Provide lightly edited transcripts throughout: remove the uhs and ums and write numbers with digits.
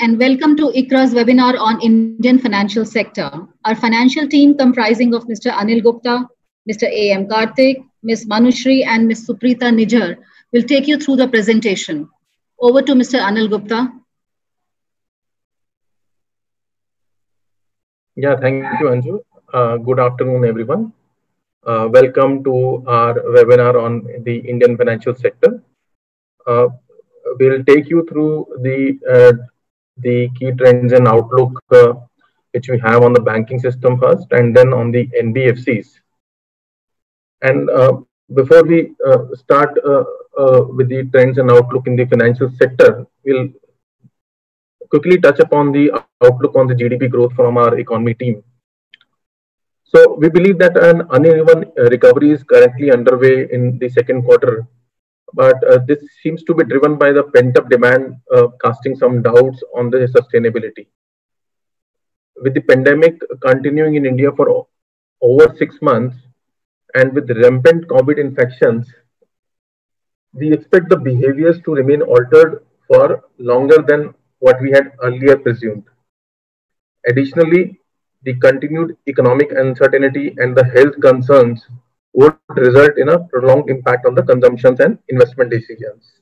and welcome to ICRA's webinar on Indian financial sector. Our financial team comprising of Mr. Anil Gupta, Mr. A.M. Karthik, Ms. Manushri and Ms. Suprita Nijjar will take you through the presentation. Over to Mr. Anil Gupta. Yeah, thank you, Anju. Good afternoon, everyone. Welcome to our webinar on the Indian financial sector. We'll take you through the key trends and outlook which we have on the banking system first, and then on the NBFCs. And before we start with the trends and outlook in the financial sector, we'll quickly touch upon the outlook on the GDP growth from our economy team. So we believe that an uneven recovery is currently underway in the second quarter, but this seems to be driven by the pent-up demand, casting some doubts on the sustainability. With the pandemic continuing in India for over 6 months, and with rampant COVID infections, we expect the behaviors to remain altered for longer than what we had earlier presumed. Additionally, the continued economic uncertainty and the health concerns would result in a prolonged impact on the consumptions and investment decisions.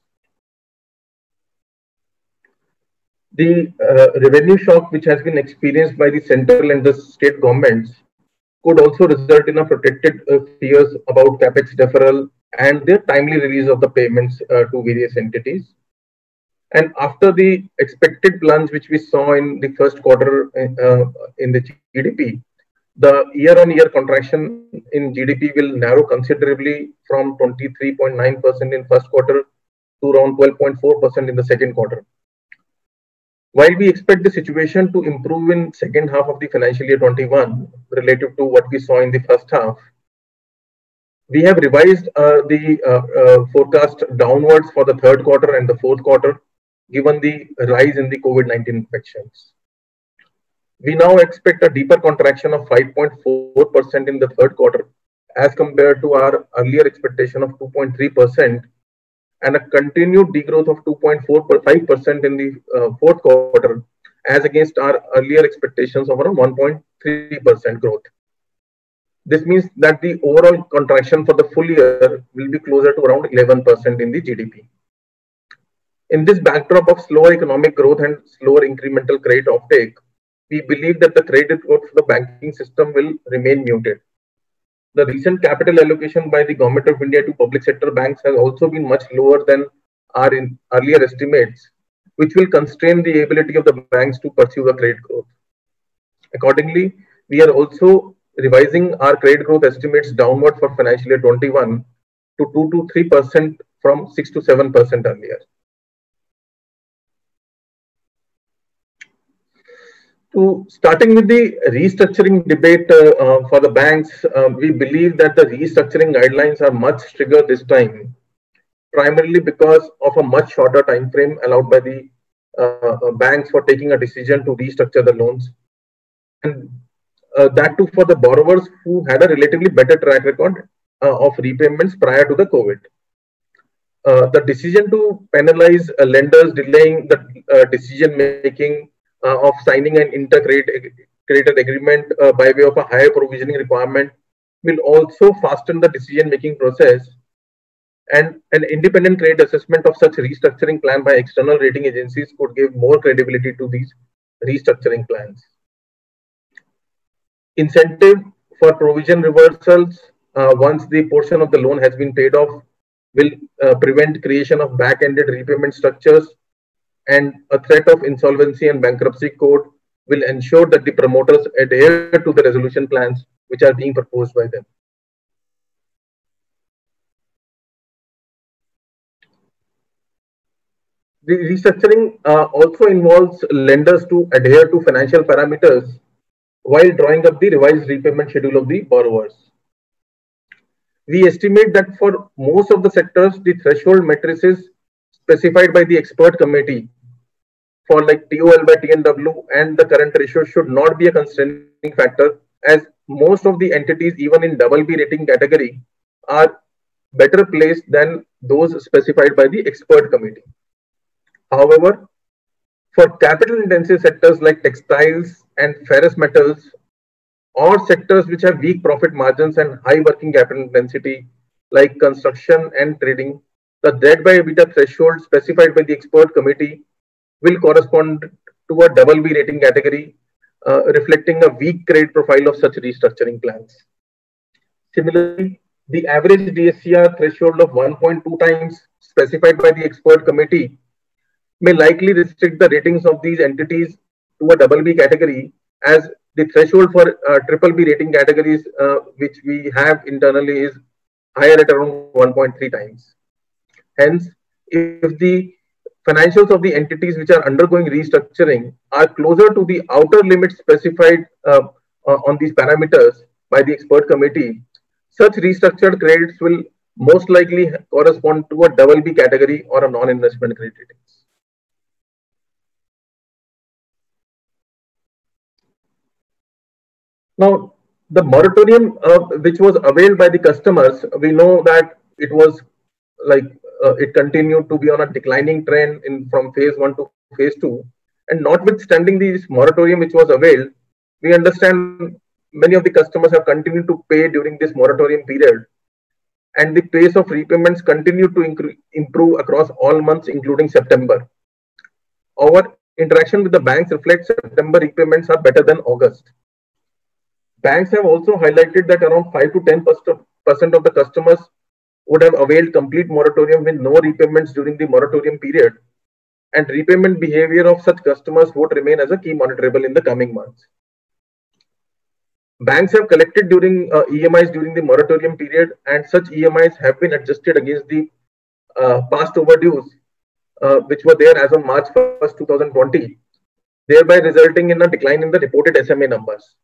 The revenue shock which has been experienced by the central and the state governments could also result in a protected fears about capex deferral and their timely release of the payments to various entities. And after the expected plunge which we saw in the first quarter in the GDP, the year-on-year contraction in GDP will narrow considerably from 23.9% in first quarter to around 12.4% in the second quarter. While we expect the situation to improve in second half of the financial year 21 relative to what we saw in the first half, we have revised the forecast downwards for the third quarter and the fourth quarter, given the rise in the COVID-19 infections. We now expect a deeper contraction of 5.4% in the third quarter as compared to our earlier expectation of 2.3%, and a continued degrowth of 2.45% in the fourth quarter as against our earlier expectations of around 1.3% growth. This means that the overall contraction for the full year will be closer to around 11% in the GDP. In this backdrop of slower economic growth and slower incremental credit offtake, we believe that the credit growth for the banking system will remain muted. The recent capital allocation by the Government of India to public sector banks has also been much lower than our earlier estimates, which will constrain the ability of the banks to pursue the credit growth. Accordingly, we are also revising our credit growth estimates downward for financial year 21 to 2 to 3% from 6 to 7% earlier. Starting with the restructuring debate for the banks, we believe that the restructuring guidelines are much stricter this time, primarily because of a much shorter time frame allowed by the banks for taking a decision to restructure the loans, and that too for the borrowers who had a relatively better track record of repayments prior to the COVID. The decision to penalize lenders delaying the decision making of signing an inter-creditor agreement by way of a higher provisioning requirement will also fasten the decision-making process, and an independent credit assessment of such restructuring plan by external rating agencies could give more credibility to these restructuring plans. Incentive for provision reversals once the portion of the loan has been paid off will prevent creation of back-ended repayment structures, and a threat of insolvency and bankruptcy code will ensure that the promoters adhere to the resolution plans which are being proposed by them. The restructuring also involves lenders to adhere to financial parameters while drawing up the revised repayment schedule of the borrowers. We estimate that for most of the sectors, the threshold matrices specified by the expert committee for like TOL by TNW and the current ratio should not be a constraining factor, as most of the entities, even in BB rating category, are better placed than those specified by the expert committee. However, For capital intensive sectors like textiles and ferrous metals, or sectors which have weak profit margins and high working capital intensity like construction and trading, the debt by EBITDA threshold specified by the expert committee will correspond to a double B rating category, reflecting a weak credit profile of such restructuring plans. Similarly, the average DSCR threshold of 1.2 times specified by the expert committee may likely restrict the ratings of these entities to a double B category, as the threshold for triple B rating categories which we have internally is higher at around 1.3 times. Hence, if the financials of the entities which are undergoing restructuring are closer to the outer limits specified on these parameters by the expert committee, such restructured credits will most likely correspond to a double B category or a non-investment credit ratings. Now, the moratorium which was availed by the customers, we know that it was like it continued to be on a declining trend from phase 1 to phase 2. And notwithstanding this moratorium which was availed, we understand many of the customers have continued to pay during this moratorium period. And the pace of repayments continued to improve across all months, including September. Our interaction with the banks reflects September repayments are better than August. Banks have also highlighted that around 5 to 10% of the customers would have availed complete moratorium with no repayments during the moratorium period, and repayment behavior of such customers would remain as a key monitorable in the coming months. Banks have collected during EMIs during the moratorium period, and such EMIs have been adjusted against the past overdues, which were there as on March 1st, 2020, thereby resulting in a decline in the reported SMA numbers.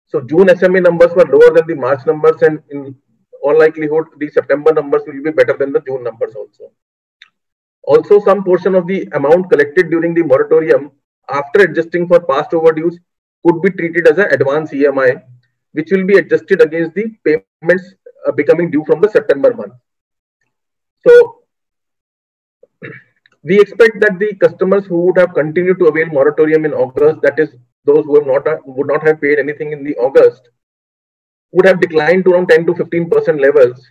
So June SMA numbers were lower than the March numbers, and in all likelihood, the September numbers will be better than the June numbers also. Also, some portion of the amount collected during the moratorium after adjusting for past overdues could be treated as an advance EMI, which will be adjusted against the payments becoming due from the September month. So we expect that the customers who would have continued to avail moratorium in August, that is those who would not have paid anything in the August, would have declined to around 10 to 15% levels,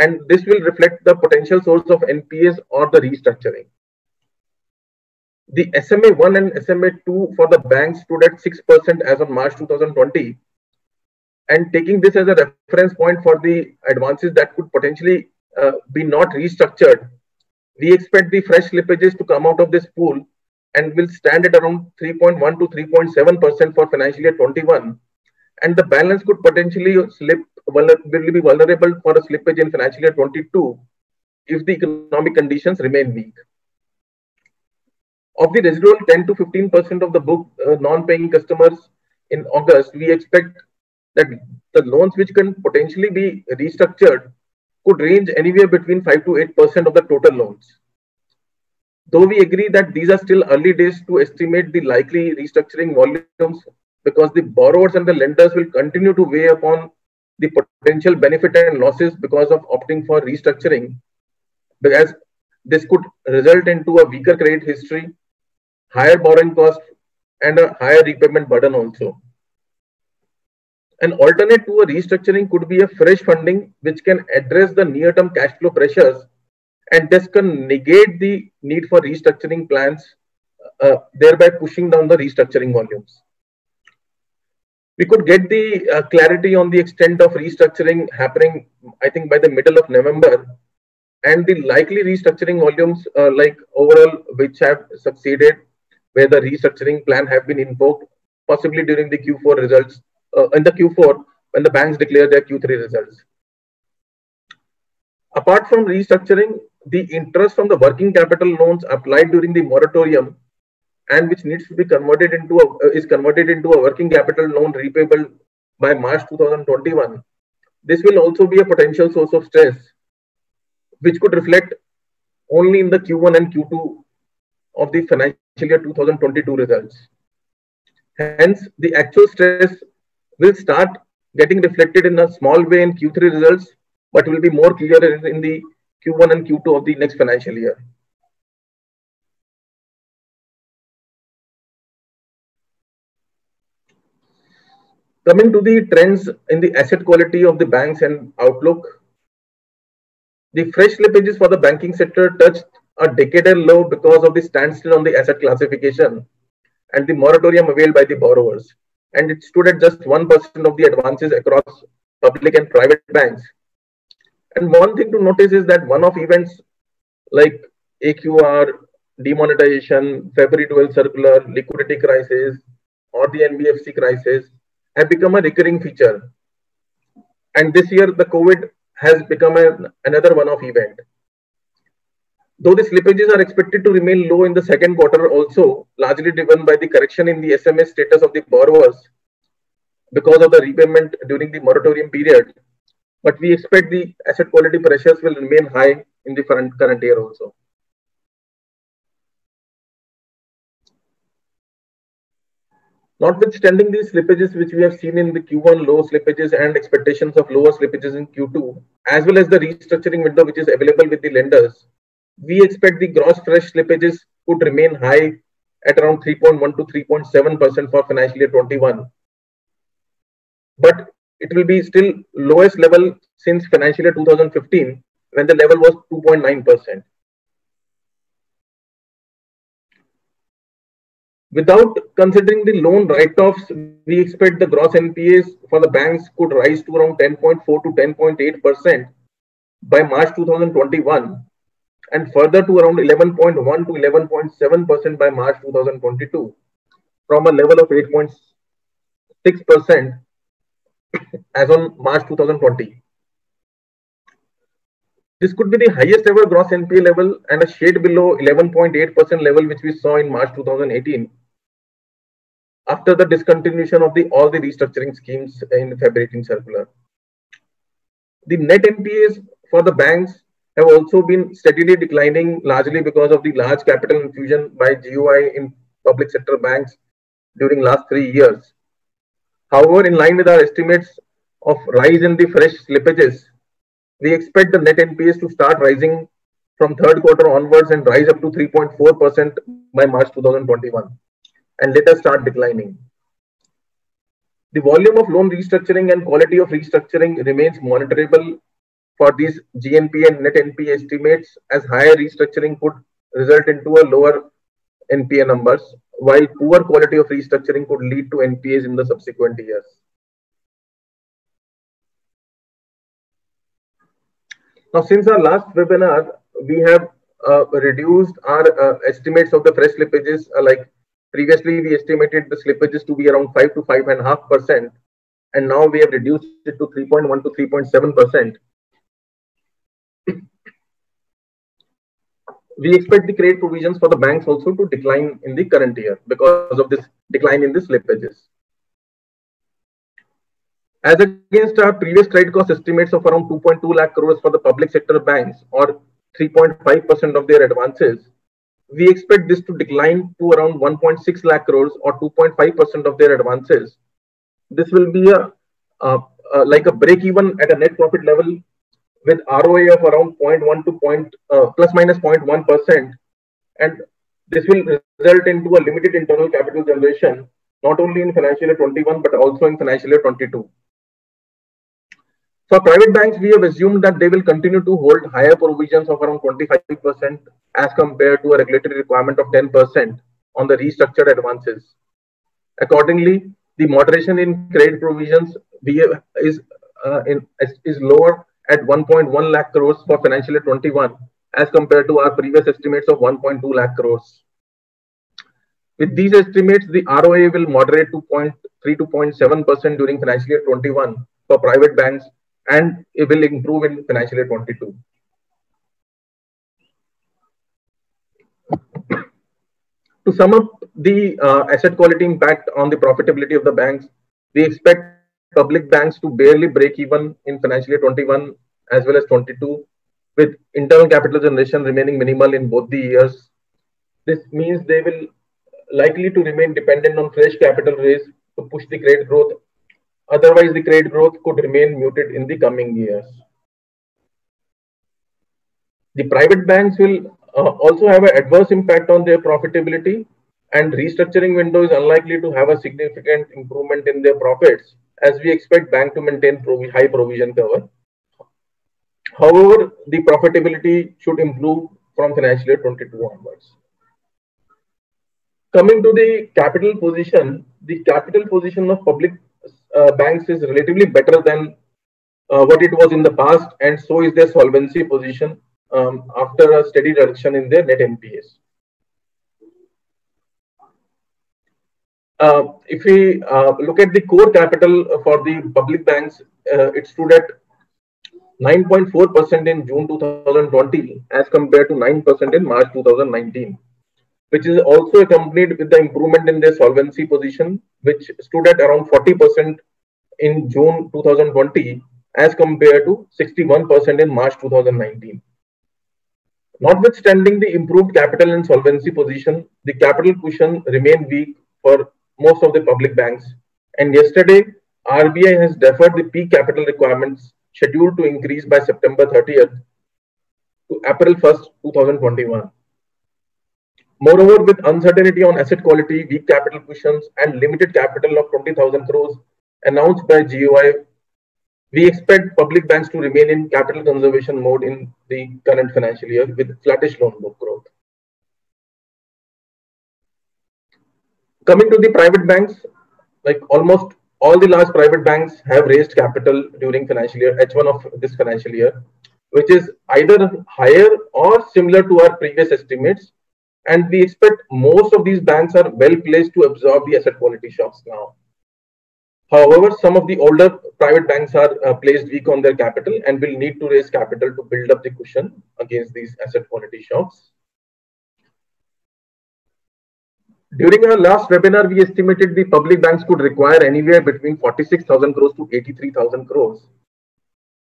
and this will reflect the potential source of NPAs or the restructuring. The SMA 1 and SMA 2 for the banks stood at 6% as of March 2020, and taking this as a reference point for the advances that could potentially be not restructured, we expect the fresh slippages to come out of this pool and will stand at around 3.1 to 3.7% for financial year 21, and the balance could potentially will be vulnerable for a slippage in financial year 22 if the economic conditions remain weak. Of the residual 10 to 15% of the book non-paying customers in August, we expect that the loans which can potentially be restructured could range anywhere between 5 to 8% of the total loans. Though we agree that these are still early days to estimate the likely restructuring volumes, because the borrowers and the lenders will continue to weigh upon the potential benefit and losses because of opting for restructuring, because this could result into a weaker credit history, higher borrowing costs, and a higher repayment burden also. An alternate to a restructuring could be a fresh funding which can address the near-term cash flow pressures and this can negate the need for restructuring plans, thereby pushing down the restructuring volumes. We could get the clarity on the extent of restructuring happening, I think, by the middle of November, and the likely restructuring volumes like overall which have succeeded, where the restructuring plan have been invoked, possibly during the Q4 results, in the Q4 when the banks declare their Q3 results. Apart from restructuring, the interest from the working capital loans applied during the moratorium and which needs to be converted into a working capital loan repayable by March 2021. This will also be a potential source of stress, which could reflect only in the Q1 and Q2 of the financial year 2022 results. Hence, the actual stress will start getting reflected in a small way in Q3 results, but will be more clear in the Q1 and Q2 of the next financial year. Coming to the trends in the asset quality of the banks and outlook, the fresh slippages for the banking sector touched a decadal low because of the standstill on the asset classification and the moratorium availed by the borrowers. And it stood at just 1% of the advances across public and private banks. And one thing to notice is that one-off events like AQR, demonetization, February 12 circular, liquidity crisis, or the NBFC crisis have become a recurring feature. And this year, the COVID has become another one-off event. Though the slippages are expected to remain low in the second quarter also, largely driven by the correction in the SMS status of the borrowers because of the repayment during the moratorium period. But we expect the asset quality pressures will remain high in the current year also. Notwithstanding these slippages which we have seen in the Q1 low slippages and expectations of lower slippages in Q2, as well as the restructuring window which is available with the lenders, we expect the gross fresh slippages could remain high at around 3.1 to 3.7% for financial year 21. But it will be still lowest level since financial year 2015 when the level was 2.9%. Without considering the loan write-offs, we expect the gross NPAs for the banks could rise to around 10.4 to 10.8% by March 2021 and further to around 11.1 to 11.7% by March 2022 from a level of 8.6% as on March 2020. This could be the highest ever gross NPA level and a shade below 11.8% level which we saw in March 2018 after the discontinuation of all the restructuring schemes in February 18 circular. The net NPAs for the banks have also been steadily declining, largely because of the large capital infusion by GOI in public sector banks during last 3 years. However, in line with our estimates of rise in the fresh slippages, we expect the net NPAs to start rising from third quarter onwards and rise up to 3.4% by March 2021 and later start declining. The volume of loan restructuring and quality of restructuring remains monitorable for these GNPA and net NPA estimates, as higher restructuring could result into a lower NPA numbers, while poor quality of restructuring could lead to NPAs in the subsequent years. Now, since our last webinar, we have reduced our estimates of the fresh slippages. Like previously, we estimated the slippages to be around 5 to 5.5%, and now we have reduced it to 3.1 to 3.7%. We expect the credit provisions for the banks also to decline in the current year because of this decline in the slippages. As against our previous credit cost estimates of around 2.2 lakh crores for the public sector banks or 3.5% of their advances, we expect this to decline to around 1.6 lakh crores or 2.5% of their advances. This will be like a break even at a net profit level with ROA of around 0.1 to plus minus 0.1%, and this will result into a limited internal capital generation not only in financial year 21 but also in financial year 22. For private banks, we have assumed that they will continue to hold higher provisions of around 25% as compared to a regulatory requirement of 10% on the restructured advances. Accordingly, the moderation in credit provisions is lower at 1.1 lakh crores for financial year 21 as compared to our previous estimates of 1.2 lakh crores. With these estimates, the ROA will moderate to 0.3 to 0.7% during financial year 21 for private banks, and it will improve in financial year 22. To sum up the asset quality impact on the profitability of the banks, we expect public banks to barely break even in financial year 21 as well as 22, with internal capital generation remaining minimal in both the years. This means they will likely to remain dependent on fresh capital raise to push the credit growth. Otherwise, the credit growth could remain muted in the coming years. The private banks will also have an adverse impact on their profitability, and restructuring window is unlikely to have a significant improvement in their profits as we expect bank to maintain high provision cover. However, the profitability should improve from financial year 22 onwards. Coming to the capital position of public banks is relatively better than what it was in the past, and so is their solvency position after a steady reduction in their net NPAs. If we look at the core capital for the public banks, it stood at 9.4% in June 2020 as compared to 9% in March 2019, which is also accompanied with the improvement in their solvency position, which stood at around 40% in June 2020 as compared to 61% in March 2019. Notwithstanding the improved capital and solvency position, the capital cushion remained weak for most of the public banks. And yesterday, RBI has deferred the peak capital requirements scheduled to increase by September 30th to April 1st, 2021. Moreover, with uncertainty on asset quality, weak capital cushions, and limited capital of 20,000 crores announced by GOI, we expect public banks to remain in capital conservation mode in the current financial year with flattish loan book growth. Coming to the private banks, like almost all the large private banks have raised capital during financial year H1 of this financial year, which is either higher or similar to our previous estimates. And we expect most of these banks are well placed to absorb the asset quality shocks now. However, some of the older private banks are placed weak on their capital and will need to raise capital to build up the cushion against these asset quality shocks. During our last webinar, we estimated the public banks could require anywhere between 46,000 crores to 83,000 crores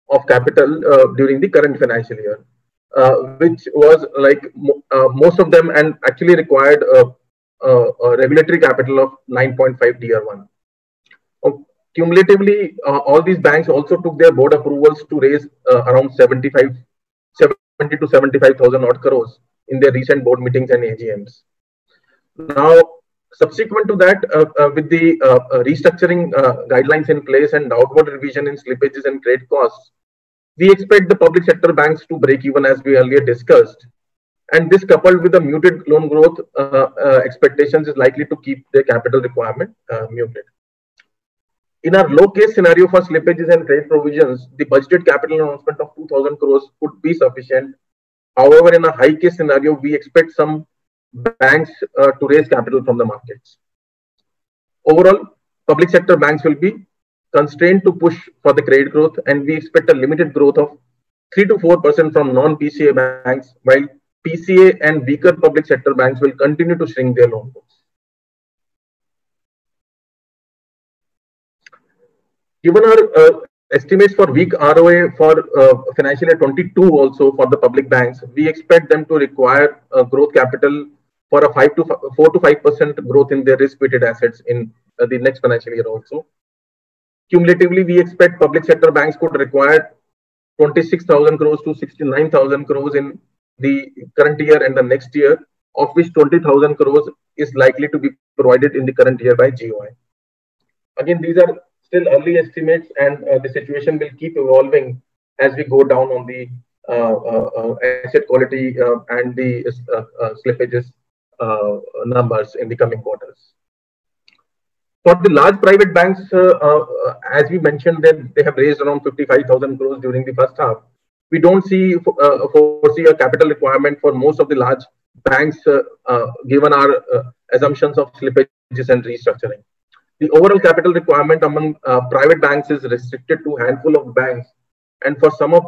of capital during the current financial year, which was like most of them and actually required a regulatory capital of 9.5 Tier 1. Cumulatively, all these banks also took their board approvals to raise around 70 to 75,000 odd crores in their recent board meetings and AGMs. Now, subsequent to that, with the restructuring guidelines in place and outward revision in slippages and credit costs, we expect the public sector banks to break even as we earlier discussed. And this coupled with the muted loan growth expectations is likely to keep their capital requirement muted. In our low case scenario for slippages and credit provisions, the budgeted capital announcement of 2,000 crores could be sufficient. However, in a high case scenario, we expect some banks to raise capital from the markets. Overall, public sector banks will be constrained to push for the credit growth, and we expect a limited growth of 3 to 4% from non-PCA banks, while PCA and weaker public sector banks will continue to shrink their loan books. Given our estimates for weak ROA for financial year 22 also for the public banks, we expect them to require growth capital for a 4 to 5% growth in their risk-weighted assets in the next financial year also. Cumulatively, we expect public sector banks could require 26,000 crores to 69,000 crores in the current year and the next year, of which 20,000 crores is likely to be provided in the current year by GOI. Again, these are still early estimates, and the situation will keep evolving as we go down on the asset quality and the slippages numbers in the coming quarters. For the large private banks, as we mentioned, that they have raised around 55,000 crores during the first half. We don't foresee a capital requirement for most of the large banks, given our assumptions of slippages and restructuring. The overall capital requirement among private banks is restricted to a handful of banks, and for some of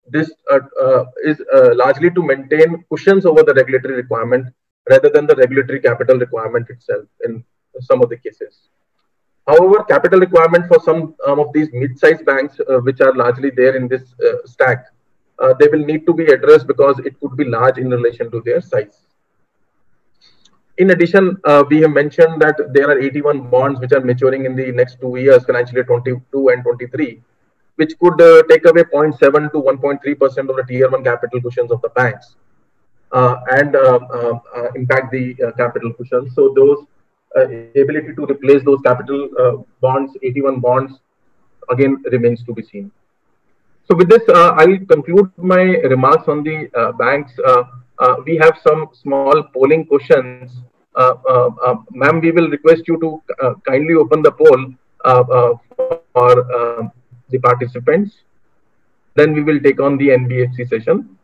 this is largely to maintain cushions over the regulatory requirement rather than the regulatory capital requirement itself in some of the cases. However, capital requirement for some of these mid-sized banks, which are largely there in this stack, they will need to be addressed because it could be large in relation to their size. In addition, we have mentioned that there are 81 bonds which are maturing in the next 2 years, financial year 22 and 23, which could take away 0.7 to 1.3% of the Tier 1 capital cushions of the banks and impact the capital cushions. So those ability to replace those capital bonds, AT1 bonds, again remains to be seen. So with this, I'll conclude my remarks on the banks. We have some small polling questions. Ma'am, we will request you to kindly open the poll for the participants. Then we will take on the NBFC session.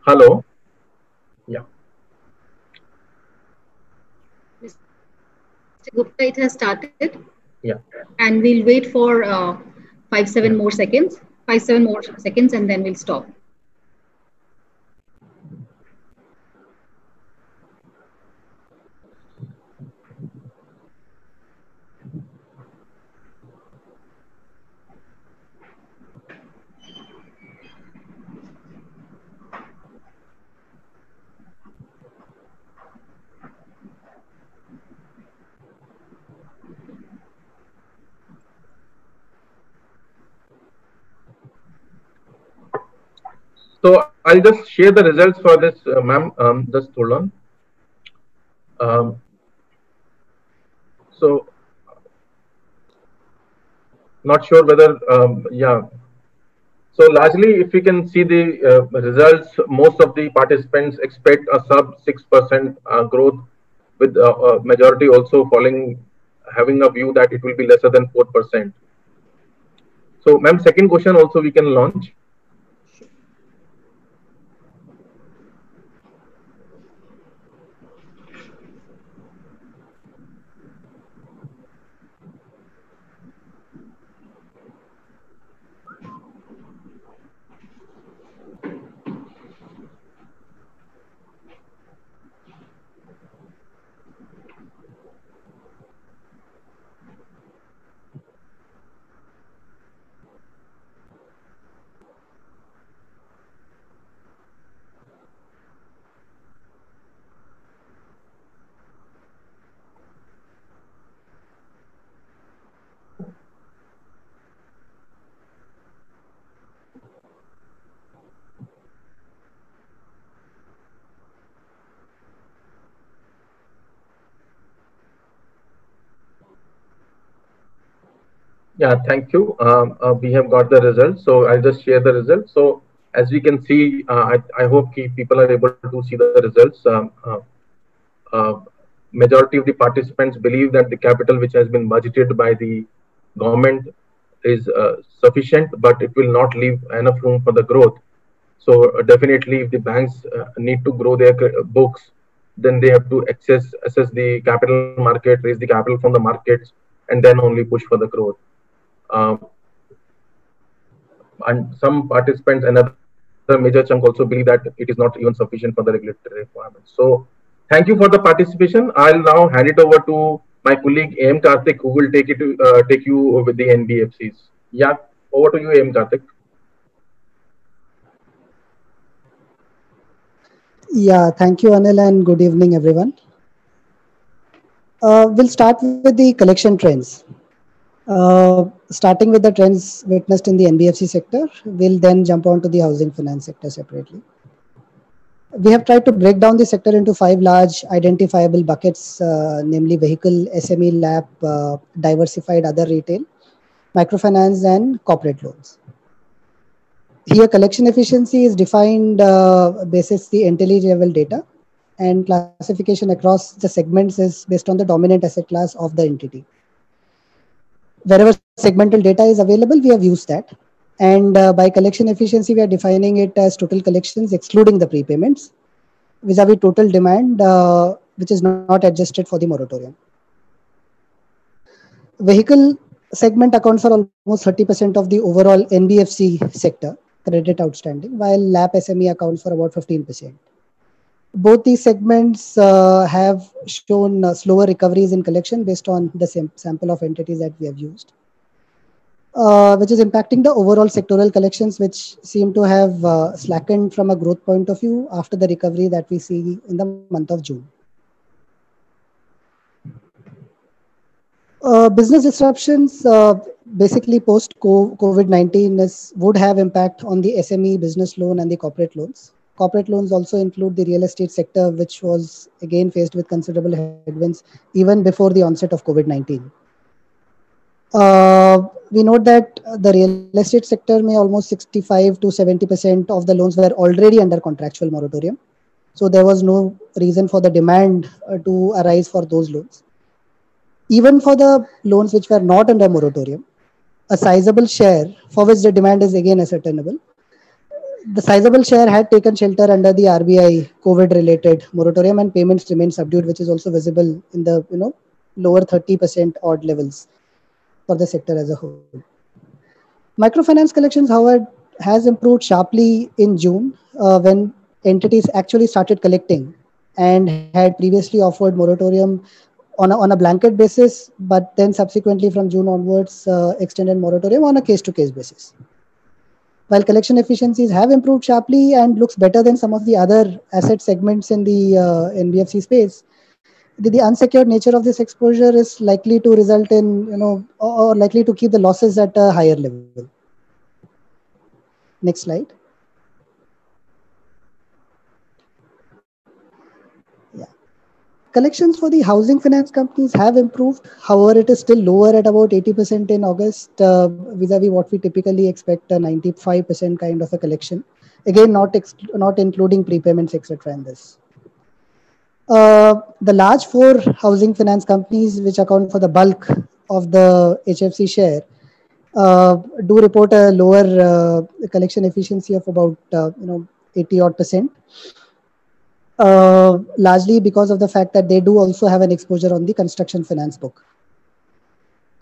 Hello. Yeah. Mr. Gupta, it has started. Yeah. And we'll wait for 5-7 more seconds. 5-7 more seconds, and then we'll stop. So I'll just share the results for this, ma'am. Just hold on. So not sure whether, yeah. So largely, if we can see the results, most of the participants expect a sub 6% growth, with majority also having a view that it will be lesser than 4%. So, ma'am, second question also we can launch. Yeah, thank you. We have got the results, so I'll just share the results. So as we can see, I hope people are able to see the results. Majority of the participants believe that the capital which has been budgeted by the government is sufficient, but it will not leave enough room for the growth. So definitely, if the banks need to grow their books, then they have to assess the capital market, raise the capital from the markets, and then only push for the growth. And some participants, another major chunk, also believe that it is not even sufficient for the regulatory requirements. So thank you for the participation. I'll now hand it over to my colleague AM Karthik, who will take you with the NBFCs. Yeah, over to you, AM Karthik. Yeah, thank you, Anil, and good evening, everyone. We'll start with the collection trends. Starting with the trends witnessed in the NBFC sector, we'll then jump on to the housing finance sector separately. We have tried to break down the sector into 5 large identifiable buckets, namely vehicle, SME, LAP, diversified other retail, microfinance, and corporate loans. Here, collection efficiency is defined basis the entity level data, and classification across the segments is based on the dominant asset class of the entity. Wherever segmental data is available, we have used that. And by collection efficiency, we are defining it as total collections excluding the prepayments vis-a-vis total demand, which is not adjusted for the moratorium. Vehicle segment accounts for almost 30% of the overall NBFC sector credit outstanding, while LAP SME accounts for about 15%. Both these segments have shown slower recoveries in collection based on the sample of entities that we have used, which is impacting the overall sectoral collections, which seem to have slackened from a growth point of view after the recovery that we see in the month of June. Business disruptions, basically post COVID-19, would have impact on the SME business loan and the corporate loans. Corporate loans also include the real estate sector, which was again faced with considerable headwinds even before the onset of COVID-19. We note that the real estate sector may almost 65 to 70% of the loans were already under contractual moratorium. So there was no reason for the demand to arise for those loans. Even for the loans which were not under moratorium, a sizable share for which the demand is again ascertainable, the sizable share had taken shelter under the RBI COVID-related moratorium, and payments remain subdued, which is also visible in the lower 30% odd levels for the sector as a whole. Microfinance collections, however, has improved sharply in June when entities actually started collecting and had previously offered moratorium on a blanket basis, but then subsequently from June onwards extended moratorium on a case-to-case basis. While collection efficiencies have improved sharply and looks better than some of the other asset segments in the NBFC space, the unsecured nature of this exposure is likely to result in, or likely to keep the losses at a higher level. Next slide. Yeah. Collections for the housing finance companies have improved. However, it is still lower at about 80% in August, vis-a-vis what we typically expect, a 95% kind of a collection. Again, not including prepayments, etc. in this. The large four housing finance companies, which account for the bulk of the HFC share, do report a lower collection efficiency of about 80 odd percent. Largely because of the fact that they do also have an exposure on the construction finance book.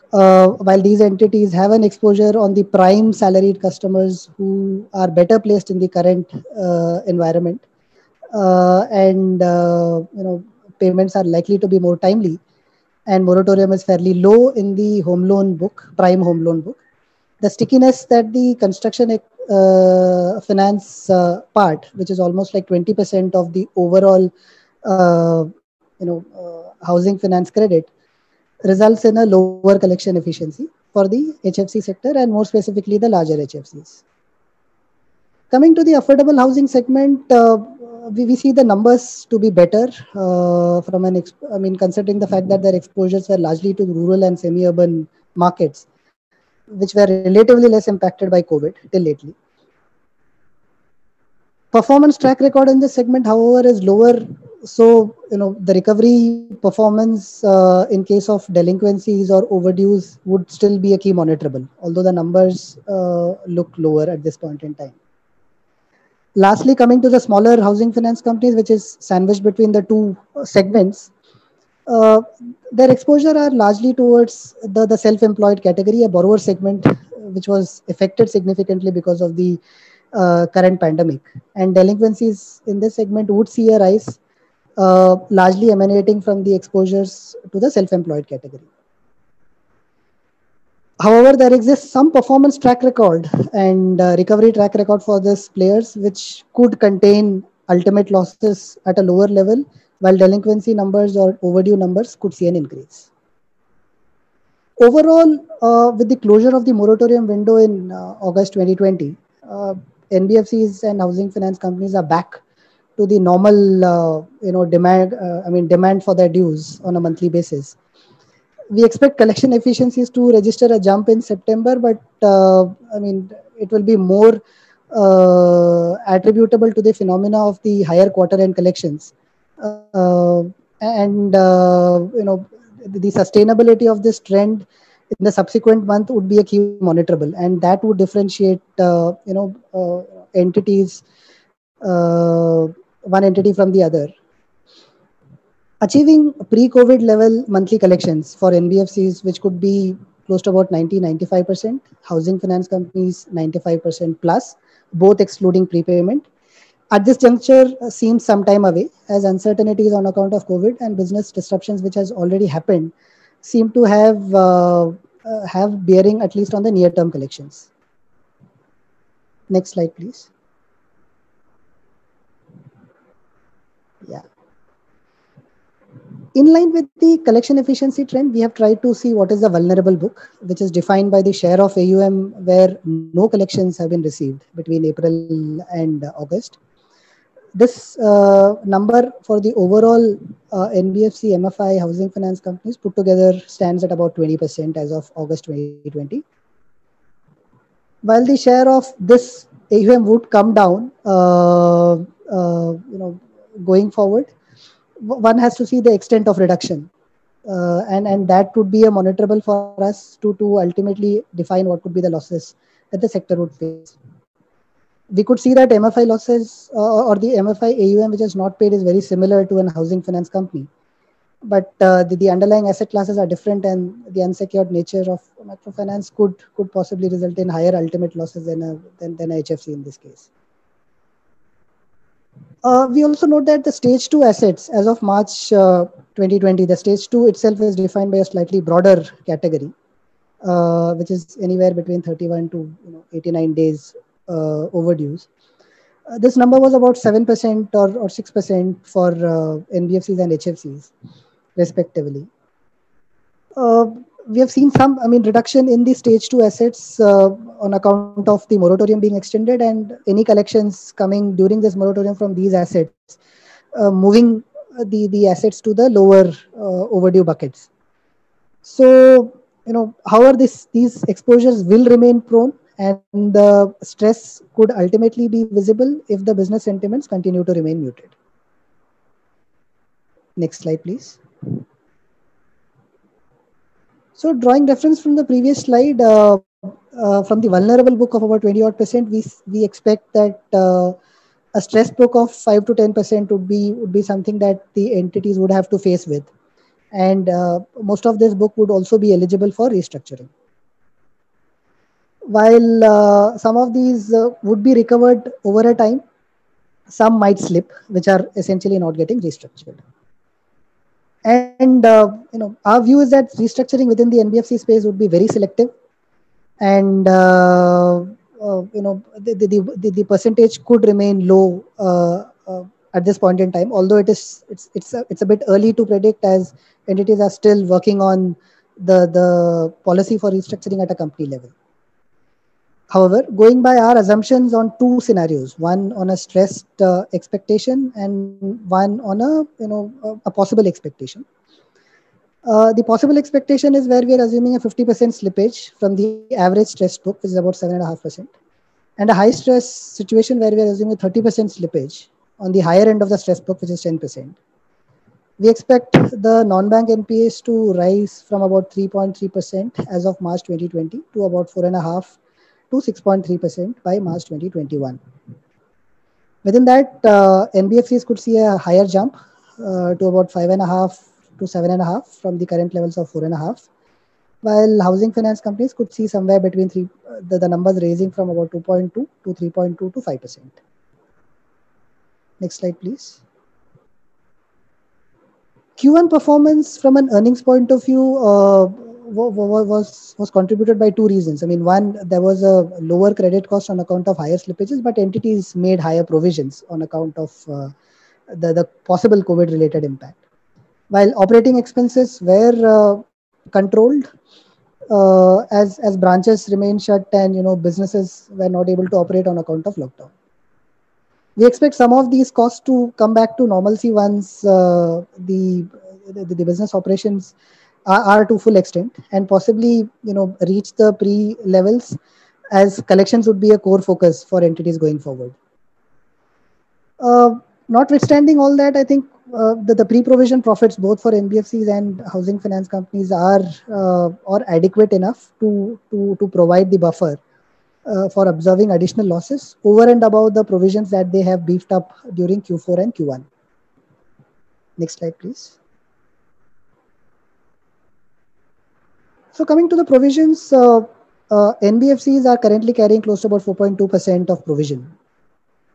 While these entities have an exposure on the prime salaried customers who are better placed in the current environment, and payments are likely to be more timely, and moratorium is fairly low in the home loan book, prime home loan book. The stickiness that the construction finance part, which is almost like 20% of the overall housing finance credit, results in a lower collection efficiency for the HFC sector, and more specifically the larger HFCs. Coming to the affordable housing segment, we see the numbers to be better considering the fact that their exposures were largely to rural and semi-urban markets, which were relatively less impacted by COVID till lately. Performance track record in this segment, however, is lower. So, the recovery performance in case of delinquencies or overdues would still be a key monitorable, although the numbers look lower at this point in time. Lastly, coming to the smaller housing finance companies, which is sandwiched between the two segments, their exposure are largely towards the self-employed category, a borrower segment which was affected significantly because of the current pandemic. And delinquencies in this segment would see a rise, largely emanating from the exposures to the self-employed category. However, there exists some performance track record and recovery track record for these players, which could contain ultimate losses at a lower level, while delinquency numbers or overdue numbers could see an increase. Overall, with the closure of the moratorium window in August 2020, NBFCs and housing finance companies are back to the normal, demand for their dues on a monthly basis. We expect collection efficiencies to register a jump in September, but it will be more attributable to the phenomena of the higher quarter-end collections, the sustainability of this trend in the subsequent month would be a key monitorable, and that would differentiate entities, one entity from the other. Achieving pre-COVID level monthly collections for NBFCs, which could be close to about 90-95%, housing finance companies 95% plus, both excluding prepayment, at this juncture seems some time away, as uncertainties on account of COVID and business disruptions which has already happened seem to have bearing at least on the near-term collections. Next slide, please. Yeah. In line with the collection efficiency trend, we have tried to see what is the vulnerable book, which is defined by the share of AUM where no collections have been received between April and August. This number for the overall NBFC, MFI, housing finance companies put together stands at about 20% as of August 2020. While the share of this AUM would come down, going forward, one has to see the extent of reduction, and that would be a monitorable for us to ultimately define what could be the losses that the sector would face. We could see that MFI losses or the MFI AUM which is not paid is very similar to an housing finance company. But the underlying asset classes are different, and the unsecured nature of microfinance could possibly result in higher ultimate losses than a HFC in this case. We also note that the stage 2 assets as of March 2020, the stage 2 itself is defined by a slightly broader category, which is anywhere between 31 to 89 days overdues. This number was about 7% or 6% for NBFCs and HFCs, respectively. We have seen some, reduction in the stage 2 assets on account of the moratorium being extended and any collections coming during this moratorium from these assets, moving the assets to the lower overdue buckets. So, however, these exposures will remain prone, and the stress could ultimately be visible if the business sentiments continue to remain muted. Next slide, please. So drawing reference from the previous slide, from the vulnerable book of about 20%, we expect that a stress book of 5 to 10% would be something that the entities would have to face with. And most of this book would also be eligible for restructuring. While some of these would be recovered over a time, some might slip, which are essentially not getting restructured. And our view is that restructuring within the NBFC space would be very selective, and the percentage could remain low at this point in time. Although it's a bit early to predict, as entities are still working on the policy for restructuring at a company level. However, going by our assumptions on two scenarios, one on a stressed expectation and one on a possible expectation. The possible expectation is where we are assuming a 50% slippage from the average stress book, which is about 7.5%, and a high stress situation where we are assuming 30% slippage on the higher end of the stress book, which is 10%. We expect the non-bank NPAs to rise from about 3.3% as of March 2020 to about 4.5% to 6.3% by March 2021. Within that, NBFCs could see a higher jump to about 5.5% to 7.5% from the current levels of 4.5%, while housing finance companies could see somewhere between the numbers raising from about 2.2% to 3.2% to 5%. Next slide, please. Q1 performance from an earnings point of view was contributed by two reasons. One, there was a lower credit cost on account of higher slippages, but entities made higher provisions on account of the possible COVID-related impact. While operating expenses were controlled as branches remained shut and businesses were not able to operate on account of lockdown. We expect some of these costs to come back to normalcy once the business operations are to full extent, and possibly reach the pre-levels, as collections would be a core focus for entities going forward. Notwithstanding all that, I think the pre-provision profits both for NBFCs and housing finance companies are adequate enough to provide the buffer for observing additional losses over and above the provisions that they have beefed up during Q4 and Q1. Next slide, please. So coming to the provisions, NBFCs are currently carrying close to about 4.2% of provision,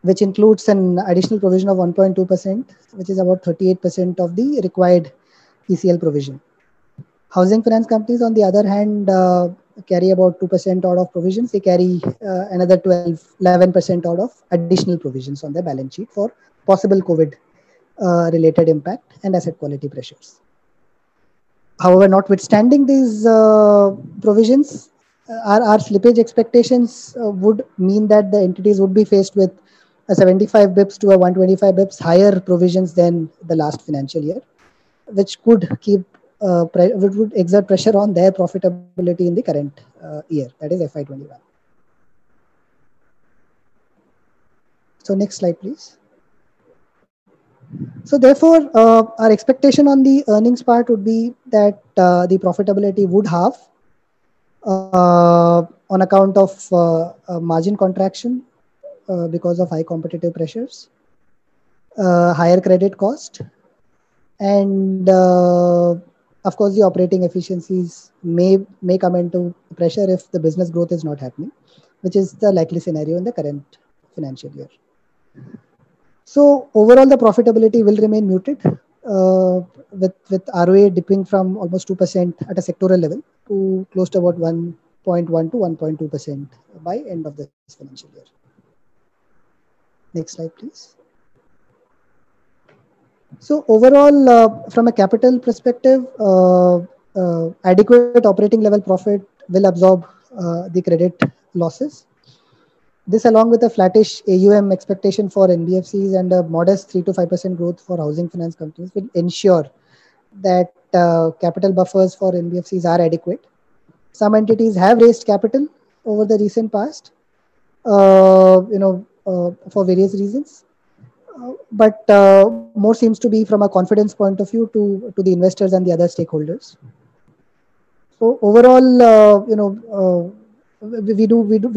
which includes an additional provision of 1.2%, which is about 38% of the required ECL provision. Housing finance companies, on the other hand, carry about 2% out of provisions. They carry another 11% out of additional provisions on their balance sheet for possible COVID related impact and asset quality pressures. However, notwithstanding these provisions, our slippage expectations would mean that the entities would be faced with a 75 bips to a 125 bips higher provisions than the last financial year, which could keep would exert pressure on their profitability in the current year, that is FY21. So next slide, please. So therefore, our expectation on the earnings part would be that the profitability would halve on account of margin contraction because of high competitive pressures, higher credit cost, and of course the operating efficiencies may come into pressure if the business growth is not happening, which is the likely scenario in the current financial year. So overall, the profitability will remain muted, with ROA dipping from almost 2% at a sectoral level to close to about 1.1 to 1.2% by end of this financial year. Next slide, please. So overall, from a capital perspective, adequate operating level profit will absorb the credit losses. This, along with a flattish AUM expectation for NBFCs and a modest 3 to 5% growth for housing finance companies, will ensure that capital buffers for NBFCs are adequate. Some entities have raised capital over the recent past, for various reasons. But more seems to be from a confidence point of view to the investors and the other stakeholders. So overall, we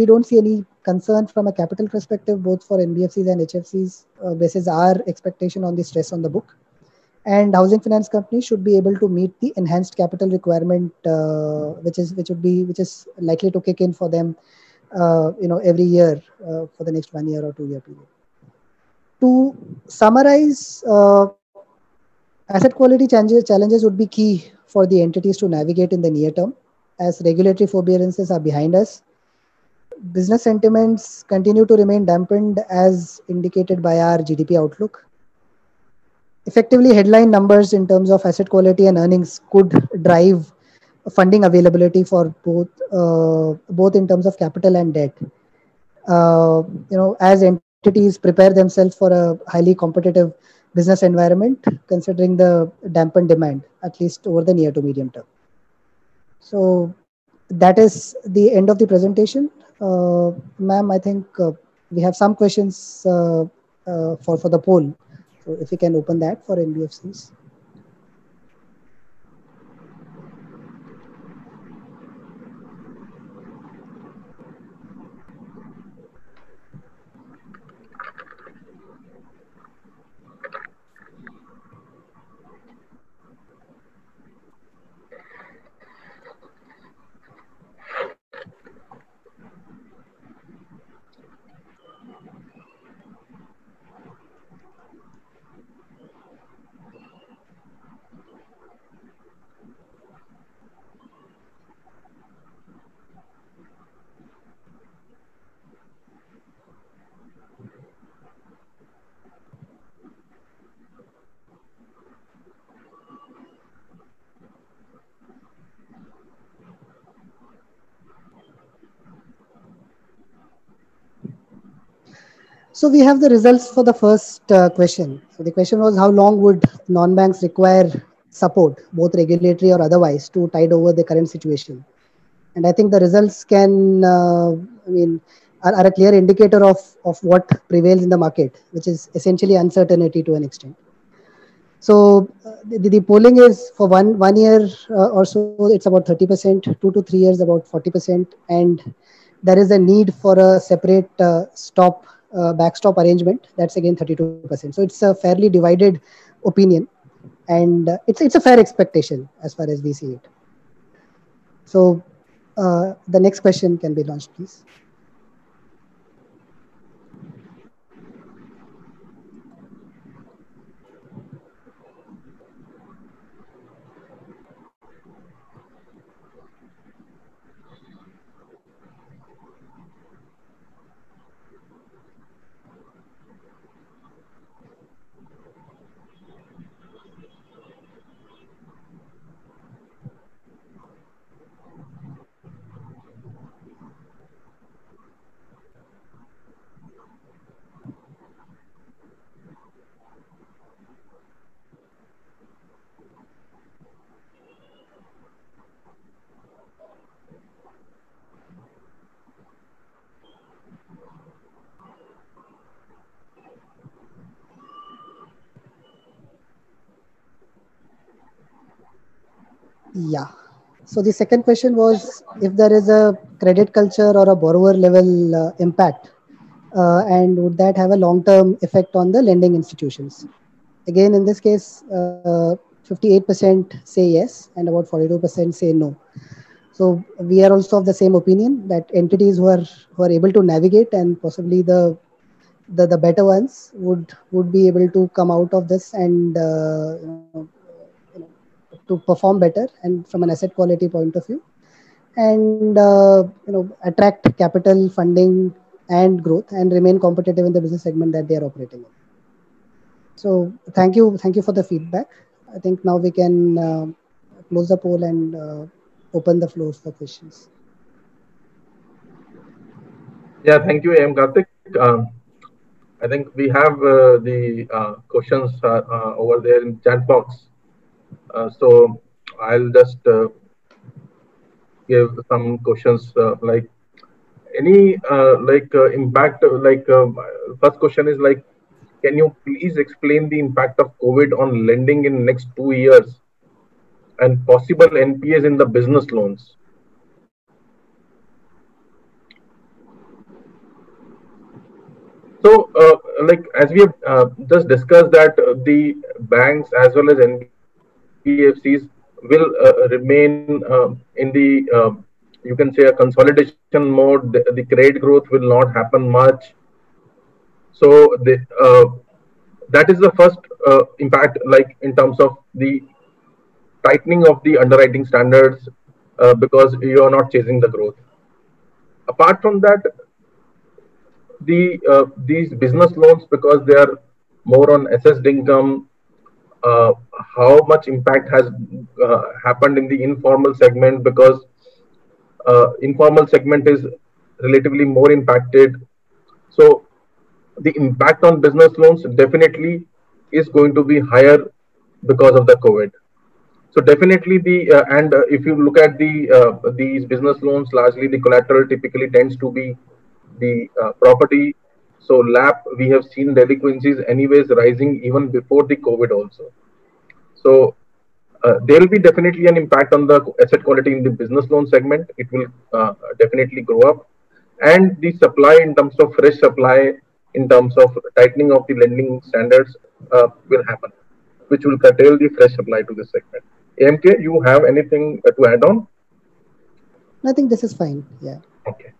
don't see any concern from a capital perspective, both for NBFCs and HFCs, basis our expectation on the stress on the book. And housing finance companies should be able to meet the enhanced capital requirement, which is likely to kick in for them, every year for the next 1 year or 2 year period. To summarize, asset quality challenges would be key for the entities to navigate in the near term, as regulatory forbearances are behind us. Business sentiments continue to remain dampened as indicated by our GDP outlook. Effectively, headline numbers in terms of asset quality and earnings could drive funding availability for both in terms of capital and debt. As entities prepare themselves for a highly competitive business environment, considering the dampened demand, at least over the near to medium term. So that is the end of the presentation. Ma'am, I think we have some questions for the poll. So if you can open that for NBFCs. So we have the results for the first question. So the question was, how long would non-banks require support, both regulatory or otherwise, to tide over the current situation? And I think the results can, are a clear indicator of what prevails in the market, which is essentially uncertainty to an extent. So the polling is for one year or so, it's about 30%, 2 to 3 years, about 40%. And there is a need for a separate backstop arrangement. That's again 32%. So it's a fairly divided opinion. And it's a fair expectation as far as we see it. So the next question can be launched, please. Yeah. So the second question was if there is a credit culture or a borrower level impact, and would that have a long-term effect on the lending institutions? Again, in this case, 58% say yes and about 42% say no. So we are also of the same opinion that entities who are able to navigate and possibly the better ones would be able to come out of this and you know, to perform better and from an asset quality point of view, and attract capital funding and growth and remain competitive in the business segment that they are operating in. So thank you for the feedback. I think now we can close the poll and open the floor for questions. Yeah, thank you, AM Karthik. I think we have the questions over there in chat box. So I'll just give some questions like any impact. First question is like, can you please explain the impact of COVID on lending in next 2 years and possible NPAs in the business loans? So, like as we have just discussed that the banks as well as NBFCs will remain in the you can say a consolidation mode. The credit growth will not happen much. So that is the first impact, like in terms of the tightening of the underwriting standards because you are not chasing the growth. Apart from that, these business loans, because they are more on assessed income, uh, how much impact has happened in the informal segment, because informal segment is relatively more impacted. So the impact on business loans definitely is going to be higher because of the COVID. So definitely and if you look at these business loans, largely the collateral typically tends to be the property. So LAP, we have seen delinquencies anyways rising even before the COVID also. So there will be definitely an impact on the asset quality in the business loan segment. It will definitely grow up, and the supply in terms of fresh supply, in terms of tightening of the lending standards, will happen, which will curtail the fresh supply to this segment. AMK, you have anything to add on? I think this is fine. Yeah. Okay.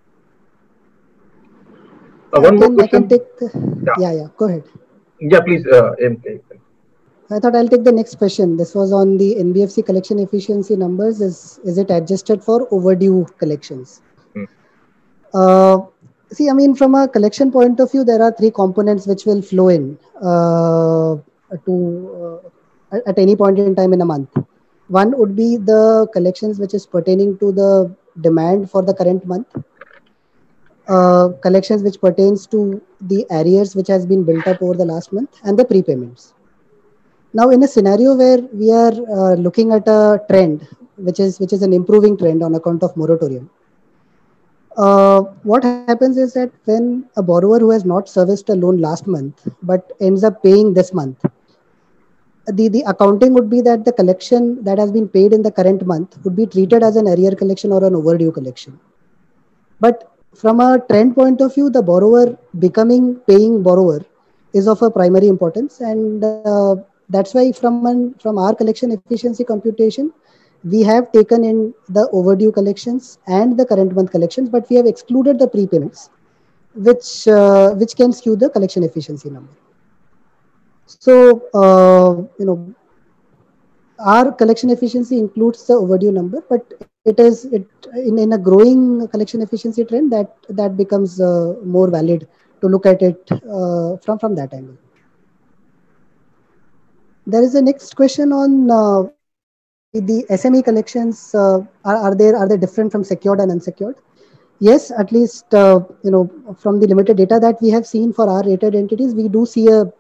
One more question. I can take the, yeah. Go ahead. Yeah, please, AMK. I thought I'll take the next question. This was on the NBFC collection efficiency numbers. Is it adjusted for overdue collections? See, I mean, from a collection point of view, there are three components which will flow in at any point in time in a month. One would be the collections which is pertaining to the demand for the current month. Collections which pertains to the arrears which has been built up over the last month, and the prepayments. Now, in a scenario where we are looking at a trend which is an improving trend on account of moratorium, what happens is that when a borrower who has not serviced a loan last month but ends up paying this month, the accounting would be that the collection that has been paid in the current month would be treated as an arrear collection or an overdue collection. But from a trend point of view, the borrower becoming paying borrower is of a primary importance, and that's why from our collection efficiency computation, we have taken in the overdue collections and the current month collections, but we have excluded the prepayments, which can skew the collection efficiency number. So our collection efficiency includes the overdue number, but it in a growing collection efficiency trend that becomes more valid to look at it from that angle. There is a next question on the SME collections. Are they different from secured and unsecured? Yes, at least from the limited data that we have seen for our rated entities, we do see a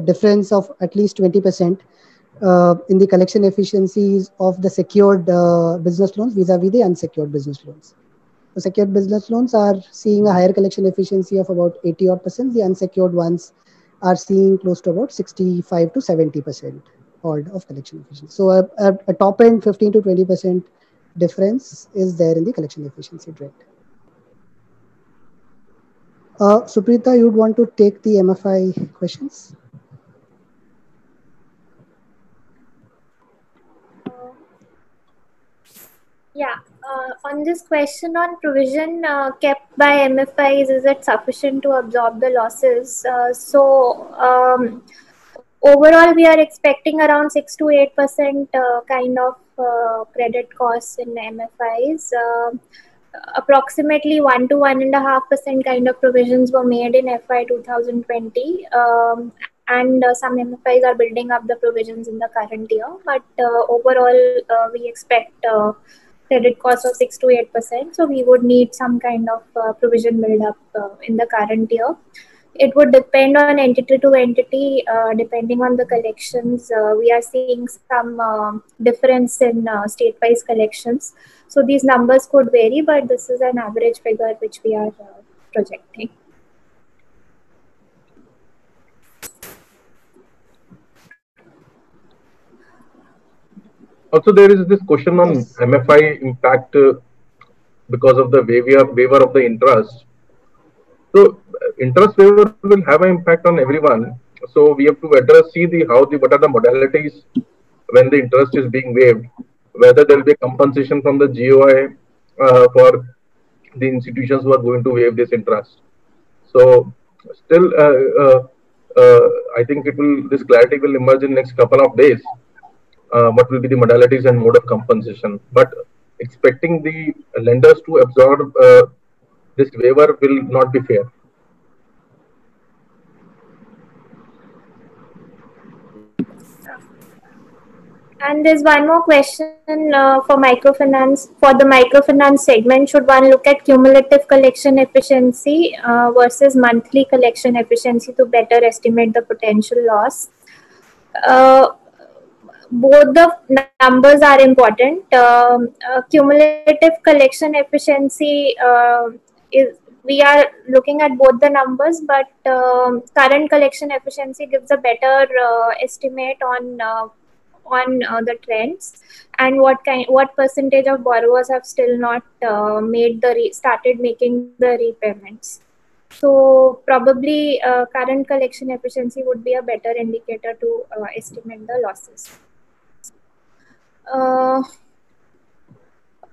difference of at least 20% in the collection efficiencies of the secured business loans vis-a-vis the unsecured business loans. The secured business loans are seeing a higher collection efficiency of about 80%. The unsecured ones are seeing close to about 65 to 70%. odd of collection efficiency. So a top end 15 to 20% difference is there in the collection efficiency trend. Suprita, you'd want to take the MFI questions? Yeah, on this question on provision kept by MFIs, is it sufficient to absorb the losses? Overall, we are expecting around 6 to 8% kind of credit costs in MFIs. Approximately 1 to 1.5% kind of provisions were made in FY 2020, and some MFIs are building up the provisions in the current year. But overall, we expect credit cost of 6 to 8%. So we would need some kind of provision build up in the current year. It would depend on entity to entity, depending on the collections. We are seeing some difference in state-wise collections. So these numbers could vary, but this is an average figure which we are projecting. Also, there is this question on MFI impact because of the waiver of the interest. So interest waiver will have an impact on everyone. So we have to see what are the modalities when the interest is being waived, whether there will be a compensation from the GOI for the institutions who are going to waive this interest. So still, I think this clarity will emerge in the next couple of days. What will be the modalities and mode of compensation? But expecting the lenders to absorb this waiver will not be fair. And there's one more question for microfinance. For the microfinance segment, should one look at cumulative collection efficiency versus monthly collection efficiency to better estimate the potential loss? Both the numbers are important. Cumulative collection efficiency we are looking at both the numbers, but current collection efficiency gives a better estimate on the trends and what percentage of borrowers have still not started making the repayments. So probably current collection efficiency would be a better indicator to estimate the losses.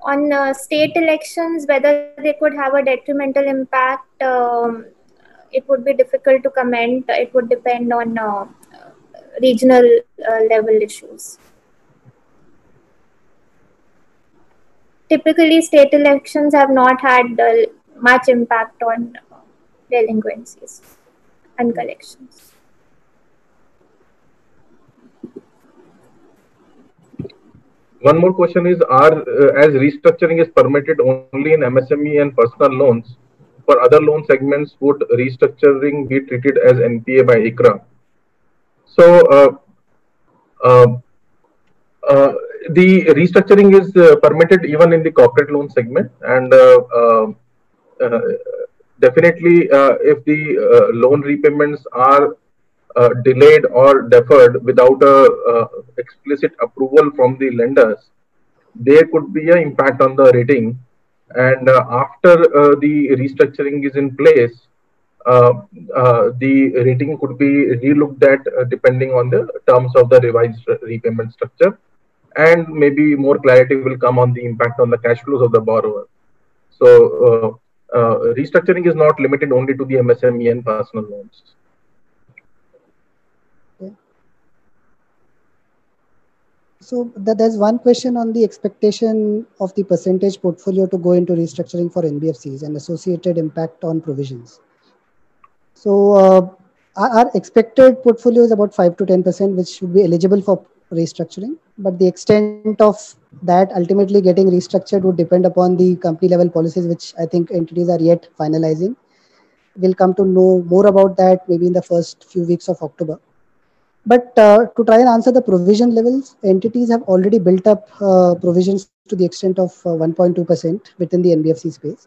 On state elections, whether they could have a detrimental impact, it would be difficult to comment. It would depend on regional level issues. Typically, state elections have not had much impact on delinquencies and collections. One more question is, as restructuring is permitted only in MSME and personal loans, for other loan segments, would restructuring be treated as NPA by ICRA? So the restructuring is permitted even in the corporate loan segment, and definitely if the loan repayments are delayed or deferred without explicit approval from the lenders, there could be an impact on the rating. And after the restructuring is in place, the rating could be relooked at depending on the terms of the revised repayment structure, and maybe more clarity will come on the impact on the cash flows of the borrower. So restructuring is not limited only to the MSME and personal loans. So there's one question on the expectation of the percentage portfolio to go into restructuring for NBFCs and associated impact on provisions. So our expected portfolio is about 5 to 10%, which should be eligible for restructuring. But the extent of that ultimately getting restructured would depend upon the company level policies, which I think entities are yet finalizing. We'll come to know more about that maybe in the first few weeks of October. But to try and answer the provision levels, entities have already built up provisions to the extent of 1.2% within the NBFC space.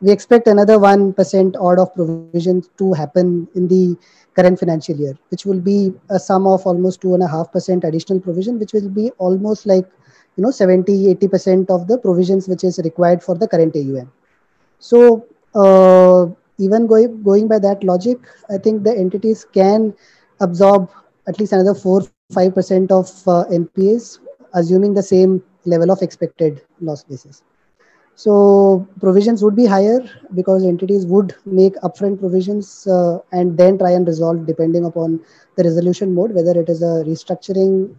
we expect another 1% odd of provisions to happen in the current financial year, which will be a sum of almost 2.5% additional provision, which will be almost like 70-80% of the provisions which is required for the current AUM. So even going by that logic, I think the entities can absorb at least another 4-5% of NPAs, assuming the same level of expected loss basis. So provisions would be higher because entities would make upfront provisions and then try and resolve depending upon the resolution mode, whether it is a restructuring,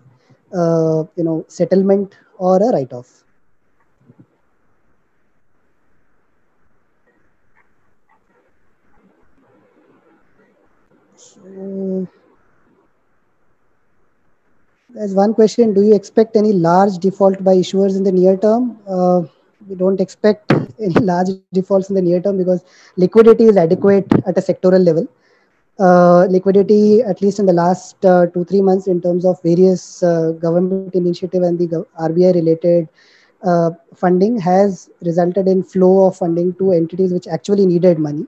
settlement or a write-off. So there's one question: do you expect any large default by issuers in the near term? We don't expect any large defaults in the near term because liquidity is adequate at a sectoral level. Liquidity, at least in the last 2-3 months, in terms of various government initiative and the RBI related funding, has resulted in flow of funding to entities which actually needed money.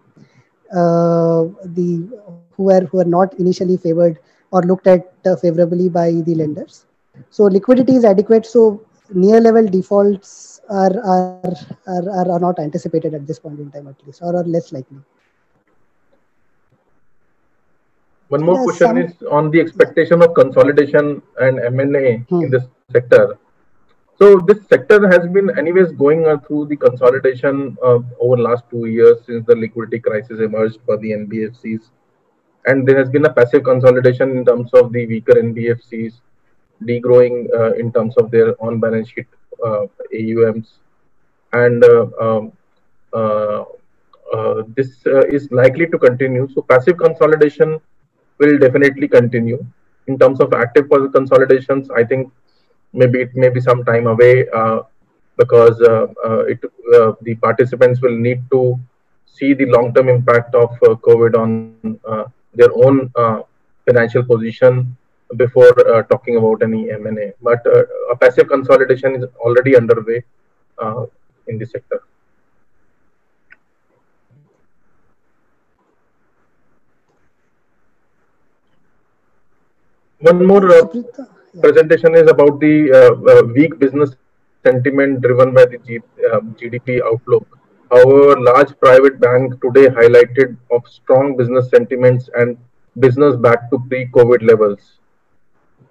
Who are not initially favored or looked at favorably by the lenders. So liquidity is adequate. So near level defaults are not anticipated at this point in time, at least, or are less likely. One more question is on the expectation of consolidation and M&A in this sector. So this sector has been anyways going through the consolidation over the last 2 years since the liquidity crisis emerged for the NBFCs. And there has been a passive consolidation in terms of the weaker NBFCs, degrowing in terms of their on-balance sheet AUMs. And this is likely to continue. So passive consolidation will definitely continue. In terms of active consolidations, I think maybe it may be some time away because the participants will need to see the long-term impact of COVID on their own financial position before talking about any M&A. But a passive consolidation is already underway in the sector. One more presentation is about the weak business sentiment driven by the GDP outlook. However, large private bank today highlighted of strong business sentiments and business back to pre-COVID levels.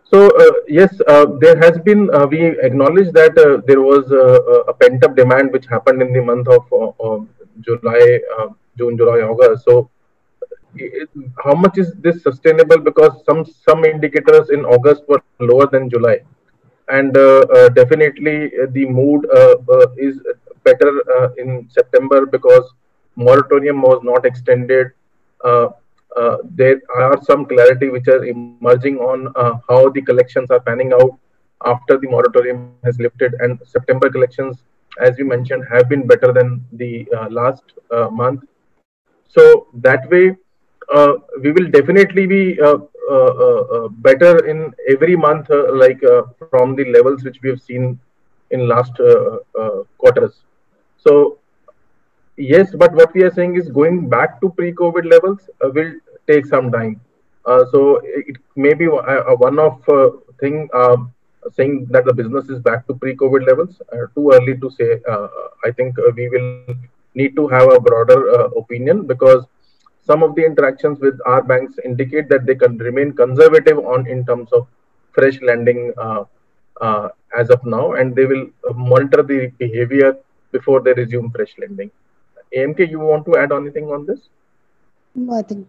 So yes, there has been, we acknowledge that there was a pent-up demand which happened in the month of July, June, July, August. So how much is this sustainable? Because some indicators in August were lower than July, and definitely the mood is better in September because moratorium was not extended. There are some clarity which are emerging on how the collections are panning out after the moratorium has lifted, and September collections, as you mentioned, have been better than the last month. So that way, we will definitely be better in every month, from the levels which we have seen in last quarters. So yes, but what we are saying is going back to pre-COVID levels will take some time. So it may be a one-off thing saying that the business is back to pre-COVID levels. Too early to say. I think we will need to have a broader opinion because some of the interactions with our banks indicate that they can remain conservative in terms of fresh lending as of now, and they will monitor the behavior before they resume fresh lending. AMK, you want to add anything on this? No, I think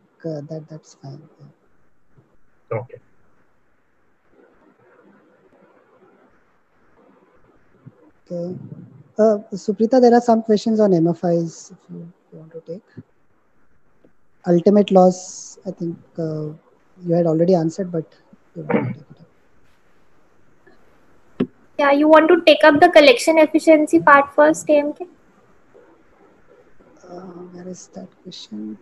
that's fine. Okay. Okay. Suprita, there are some questions on MFIs if you want to take. Ultimate loss, I think you had already answered, but you want to take it up. Yeah, you want to take up the collection efficiency part first, AMK? Where is that question?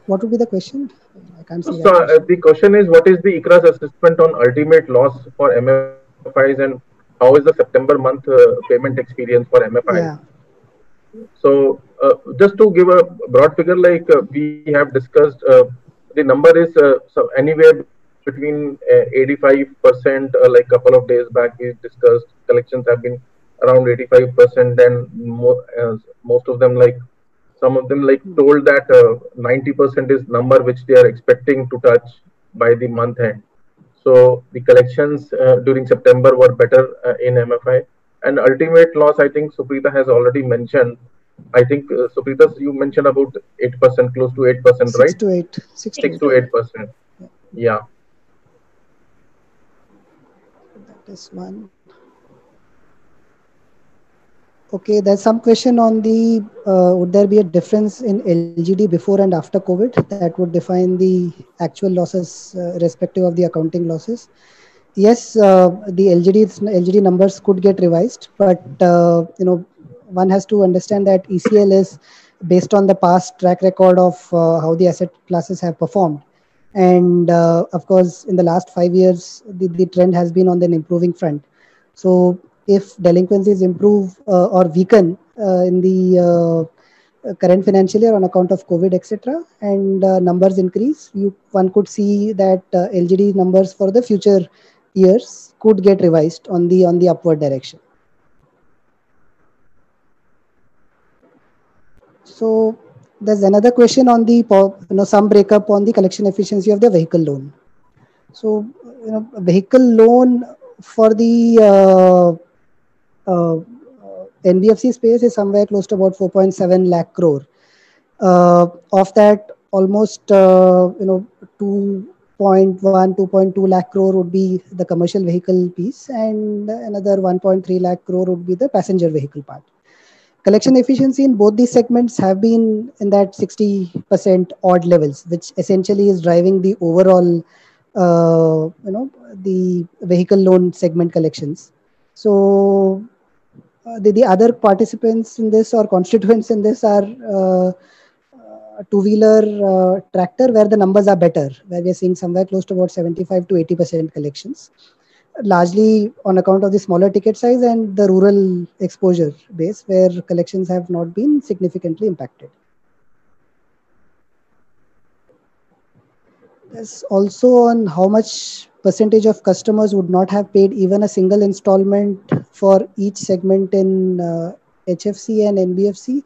What would be the question? I can't see. So the question is, what is the ICRA's assessment on ultimate loss for MFIs, and how is the September month payment experience for MFI? Yeah. So just to give a broad figure, like we have discussed, the number is so anywhere between 85%. Like couple of days back, we discussed collections have been around 85%, and most of them, like some of them, like told that 90% is number which they are expecting to touch by the month end. So the collections during September were better in MFI. And ultimate loss, I think Suprita has already mentioned. I think Suprita, you mentioned about 8%, close to 8%, right? 6 to 8. 6 6 to 8%. Yeah. That is one. Okay, there's some question on the would there be a difference in LGD before and after COVID that would define the actual losses respective of the accounting losses? Yes, the LGD numbers could get revised, but one has to understand that ECL is based on the past track record of how the asset classes have performed, and of course, in the last 5 years, the trend has been on an improving front. So, if delinquencies improve or weaken in the current financial year on account of COVID, etc., and numbers increase, one could see that LGD numbers for the future years could get revised on the upward direction. So there's another question on the some breakup on the collection efficiency of the vehicle loan. So vehicle loan for the NBFC space is somewhere close to about 4.7 lakh crore. Of that, almost 2.2 lakh crore would be the commercial vehicle piece, and another 1.3 lakh crore would be the passenger vehicle part. Collection efficiency in both these segments have been in that 60% odd levels, which essentially is driving the overall, the vehicle loan segment collections. So the other participants in this or constituents in this are two-wheeler tractor, where the numbers are better, where we are seeing somewhere close to about 75 to 80% collections, largely on account of the smaller ticket size and the rural exposure base, where collections have not been significantly impacted. There's also on how much percentage of customers would not have paid even a single installment for each segment in HFC and NBFC.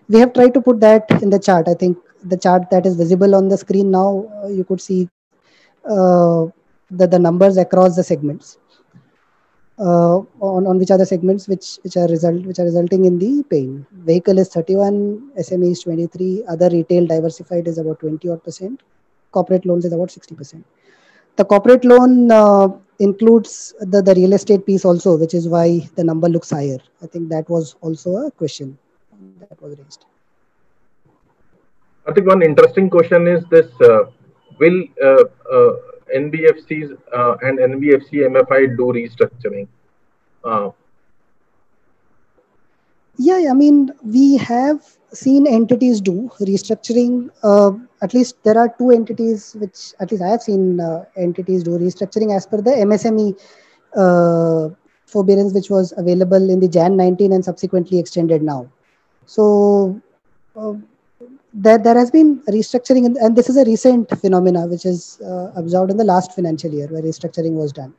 We have tried to put that in the chart. I think the chart that is visible on the screen now, you could see the numbers across the segments. On which are the segments which are resulting in the pain. Vehicle is 31, SME is 23, other retail diversified is about 20%. Corporate loans is about 60%. The corporate loan includes the real estate piece also, which is why the number looks higher. I think that was also a question that was raised. I think one interesting question is this: will NBFCs and NBFC MFI do restructuring? Yeah, I mean, we have seen entities do restructuring. At least there are two entities which, at least I have seen entities do restructuring as per the MSME forbearance, which was available in the Jan 19 and subsequently extended now. So there has been restructuring, and this is a recent phenomena which is observed in the last financial year where restructuring was done.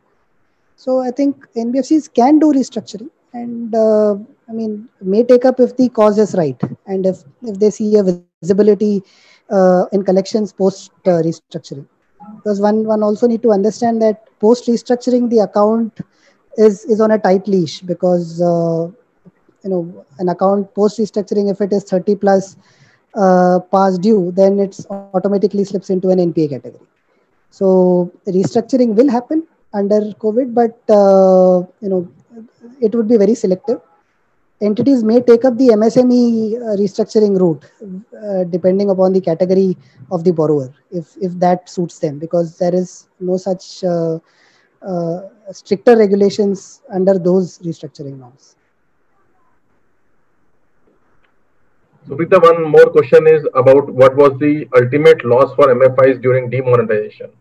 So I think NBFCs can do restructuring, and I mean, may take up if the cause is right, and if they see a visibility in collections post restructuring. Because one also need to understand that post restructuring the account is on a tight leash, because an account post restructuring, if it is 30 plus past due, then it automatically slips into an NPA category. So restructuring will happen under COVID, but it would be very selective. Entities may take up the MSME restructuring route depending upon the category of the borrower, if that suits them, because there is no such stricter regulations under those restructuring norms. Suprita, one more question is about what was the ultimate loss for MFIs during demonetization?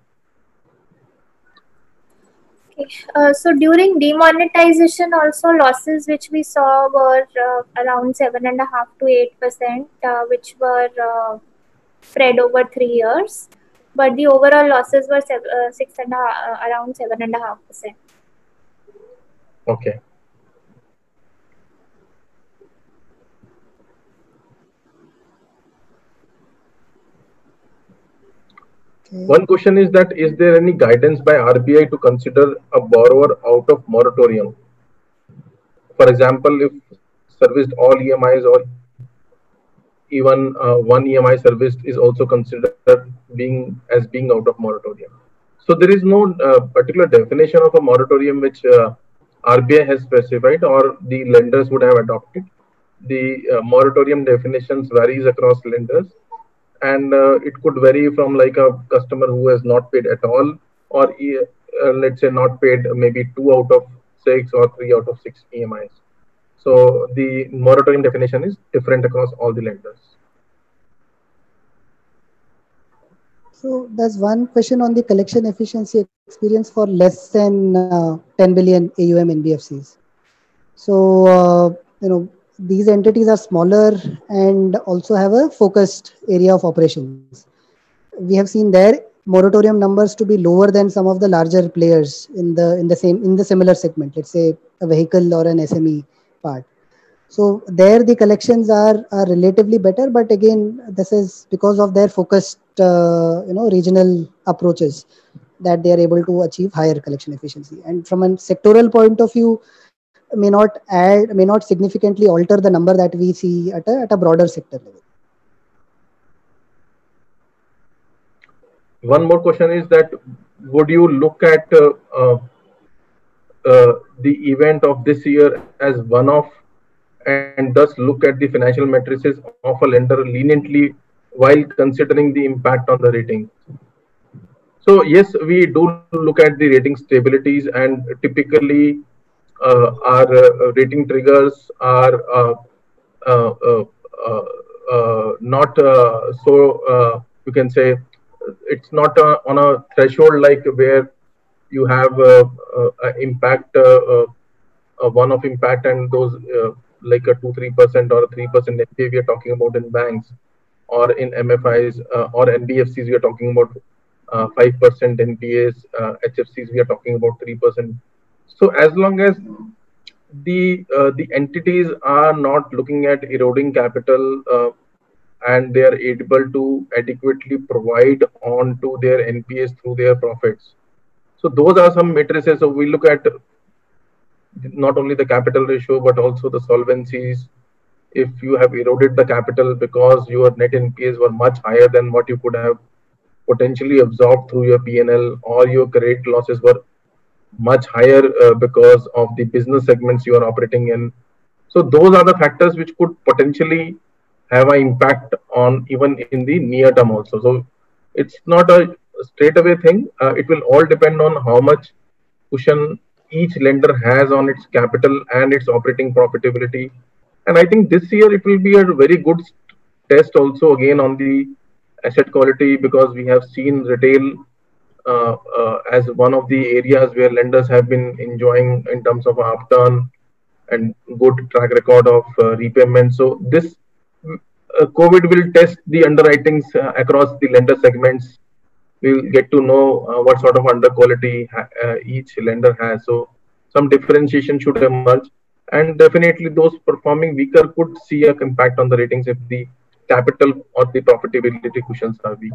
So during demonetization, also losses which we saw were around 7.5% to 8%, which were spread over 3 years. But the overall losses were around 7.5%. Okay. One question is that, is there any guidance by RBI to consider a borrower out of moratorium? For example, if serviced all EMIs or even one EMI serviced is also considered being out of moratorium. So there is no particular definition of a moratorium which RBI has specified or the lenders would have adopted. The moratorium definitions varies across lenders, and it could vary from like a customer who has not paid at all, or let's say not paid maybe 2 out of 6 or 3 out of 6 EMIs. So the moratorium definition is different across all the lenders. So there's one question on the collection efficiency experience for less than 10 billion AUM NBFCs. So, these entities are smaller and also have a focused area of operations. We have seen their moratorium numbers to be lower than some of the larger players in the similar segment, let's say a vehicle or an SME part. So there the collections are relatively better, but again, this is because of their focused regional approaches that they are able to achieve higher collection efficiency. And from a sectoral point of view, may not significantly alter the number that we see at a broader sector level. One more question is that, would you look at the event of this year as one-off and thus look at the financial matrices of a lender leniently while considering the impact on the rating? So yes, we do look at the rating stabilities, and typically our rating triggers are not so you can say it's not on a threshold like where you have impact one-off impact, and those like a 2-3% or a 3% NPA we are talking about in banks, or in MFIs or NBFCs we are talking about 5% NPAs, HFCs we are talking about 3%. So as long as the entities are not looking at eroding capital and they are able to adequately provide on to their NPAs through their profits. So those are some matrices. So we look at not only the capital ratio, but also the solvencies. If you have eroded the capital because your net NPAs were much higher than what you could have potentially absorbed through your PNL, or your credit losses were much higher because of the business segments you are operating in. So those are the factors which could potentially have an impact on even in the near term also. So it's not a straightaway thing. It will all depend on how much cushion each lender has on its capital and its operating profitability. And I think this year it will be a very good test also again on the asset quality, because we have seen retail as one of the areas where lenders have been enjoying in terms of upturn and good track record of repayment. So this COVID will test the underwritings across the lender segments. We'll get to know what sort of under quality each lender has. So some differentiation should emerge, and definitely those performing weaker could see an impact on the ratings if the capital or the profitability cushions are weak.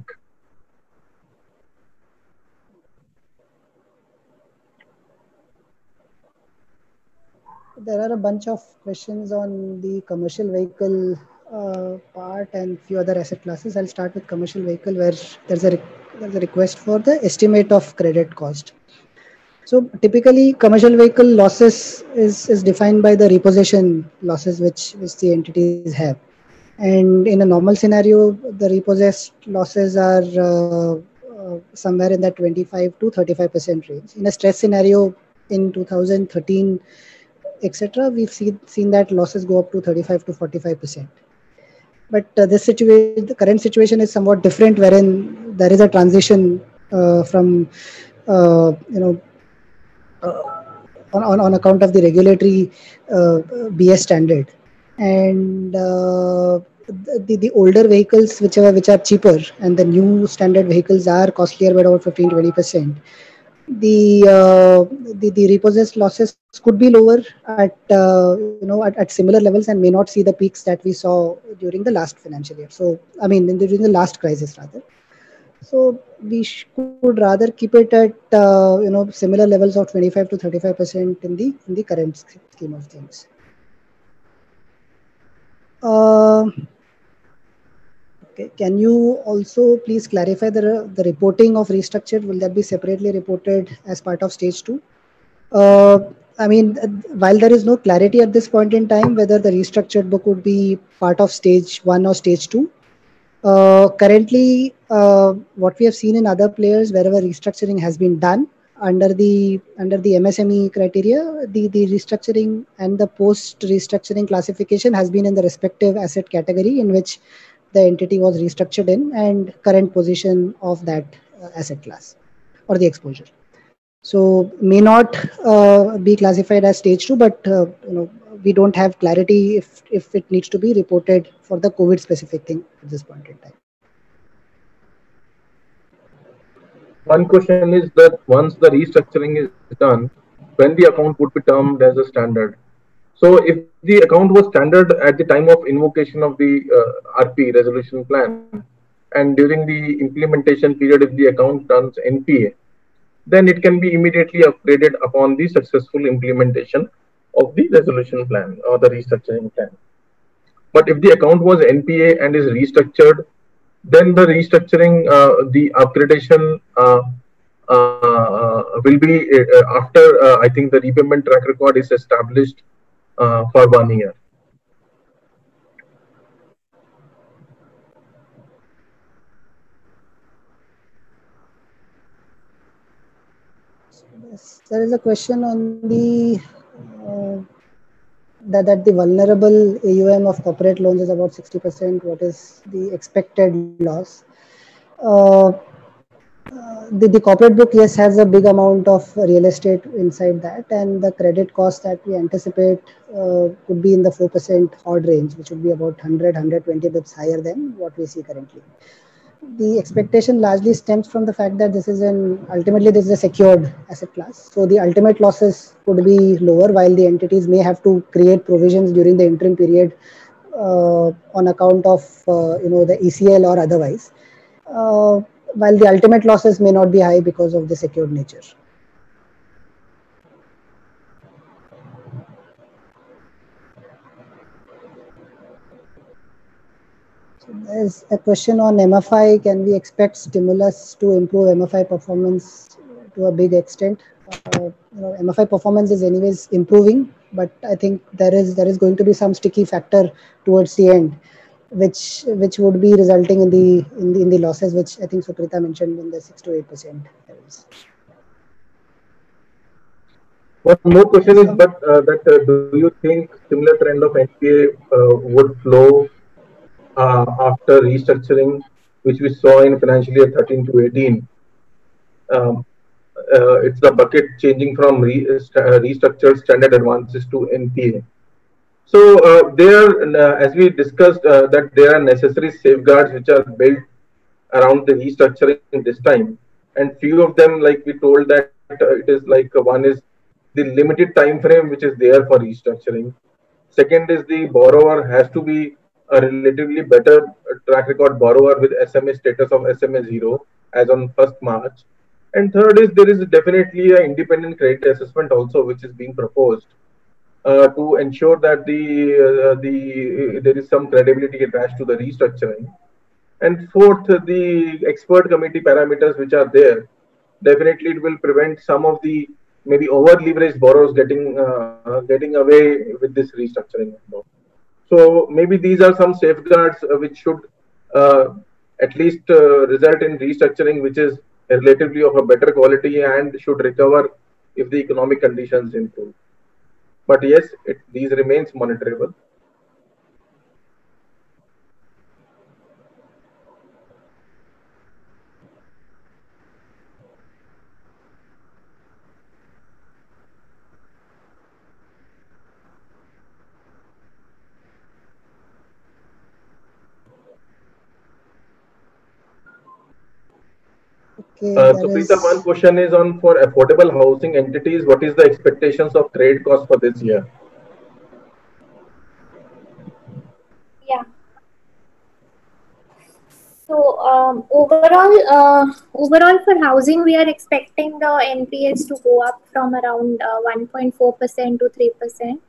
There are a bunch of questions on the commercial vehicle part and few other asset classes. I'll start with commercial vehicle, where there's a request for the estimate of credit cost. So typically commercial vehicle losses is defined by the repossession losses which the entities have. And in a normal scenario, the repossessed losses are somewhere in that 25 to 35% range. In a stress scenario in 2013, etc., we've seen that losses go up to 35 to 45%. But the current situation is somewhat different, wherein there is a transition from on account of the regulatory BS standard, and the older vehicles which are cheaper, and the new standard vehicles are costlier by about 15-20%. The repossessed losses could be lower at similar levels and may not see the peaks that we saw during the last financial year. So I mean during the last crisis rather. So we could rather keep it at similar levels of 25-35% in the current scheme of things. Okay. Can you also please clarify the reporting of restructured? Will that be separately reported as part of stage 2? I mean, while there is no clarity at this point in time whether the restructured book would be part of stage 1 or stage 2, currently, what we have seen in other players, wherever restructuring has been done under the MSME criteria, the restructuring and the post restructuring classification has been in the respective asset category in which the entity was restructured in and current position of that asset class or the exposure. So may not be classified as stage 2, but we don't have clarity if it needs to be reported for the COVID specific thing at this point in time. One question is that once the restructuring is done, when the account would be termed as a standard. So if the account was standard at the time of invocation of the RP resolution plan, and during the implementation period, if the account turns NPA, then it can be immediately upgraded upon the successful implementation of the resolution plan or the restructuring plan. But if the account was NPA and is restructured, then the restructuring, the upgradation will be after I think the repayment track record is established for 1 year. Yes, there is a question on the that the vulnerable AUM of corporate loans is about 60%. What is the expected loss? The corporate book, yes, has a big amount of real estate inside that, and the credit cost that we anticipate could be in the 4% odd range, which would be about 100-120 bits higher than what we see currently. The expectation largely stems from the fact that ultimately this is a secured asset class. So the ultimate losses could be lower, while the entities may have to create provisions during the interim period on account of the ECL or otherwise. While the ultimate losses may not be high because of the secured nature. So there's a question on MFI. Can we expect stimulus to improve MFI performance to a big extent? MFI performance is anyways improving, but I think there is going to be some sticky factor towards the end, which would be resulting in the losses, which I think Suprita mentioned in the 6-8% levels. One more question is, do you think similar trend of NPA would flow after restructuring, which we saw in financial year 13 to 18? It's the bucket changing from restructured standard advances to NPA. So as we discussed, that there are necessary safeguards which are built around the restructuring this time, and few of them, like we told, that it is like one is the limited time frame which is there for restructuring. Second is the borrower has to be a relatively better track record borrower with SMA status of SMA 0 as on 1st March. And third is there is definitely an independent credit assessment also which is being proposed to ensure that there is some credibility attached to the restructuring. And fourth, the expert committee parameters which are there, definitely it will prevent some of the maybe over leveraged borrowers getting away with this restructuring. So maybe these are some safeguards which should at least result in restructuring which is relatively of a better quality and should recover if the economic conditions improve. But yes, these remains monitorable. Okay, Suprita, one question is on for affordable housing entities. What is the expectations of credit cost for this year? Yeah. So overall for housing, we are expecting the NPAs to go up from around 1.4% to 3%.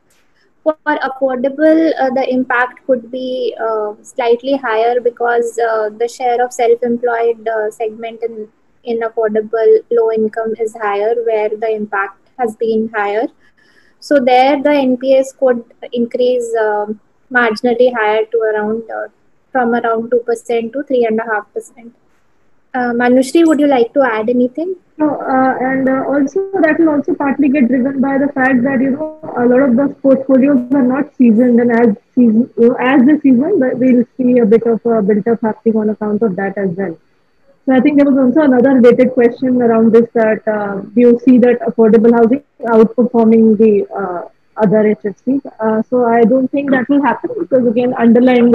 For affordable, the impact could be slightly higher because the share of self-employed segment in affordable low income is higher, where the impact has been higher. So there, the NPAs could increase marginally higher to around from around 2% to 3.5%. Manushri, would you like to add anything? No, and also that will also partly get driven by the fact that a lot of those portfolios are not seasoned, and as the season, we'll see a bit of a built up happening on account of that as well. So I think there was also another related question around this, that do you see that affordable housing outperforming the other HFCs? So I don't think that will happen, because again, underlying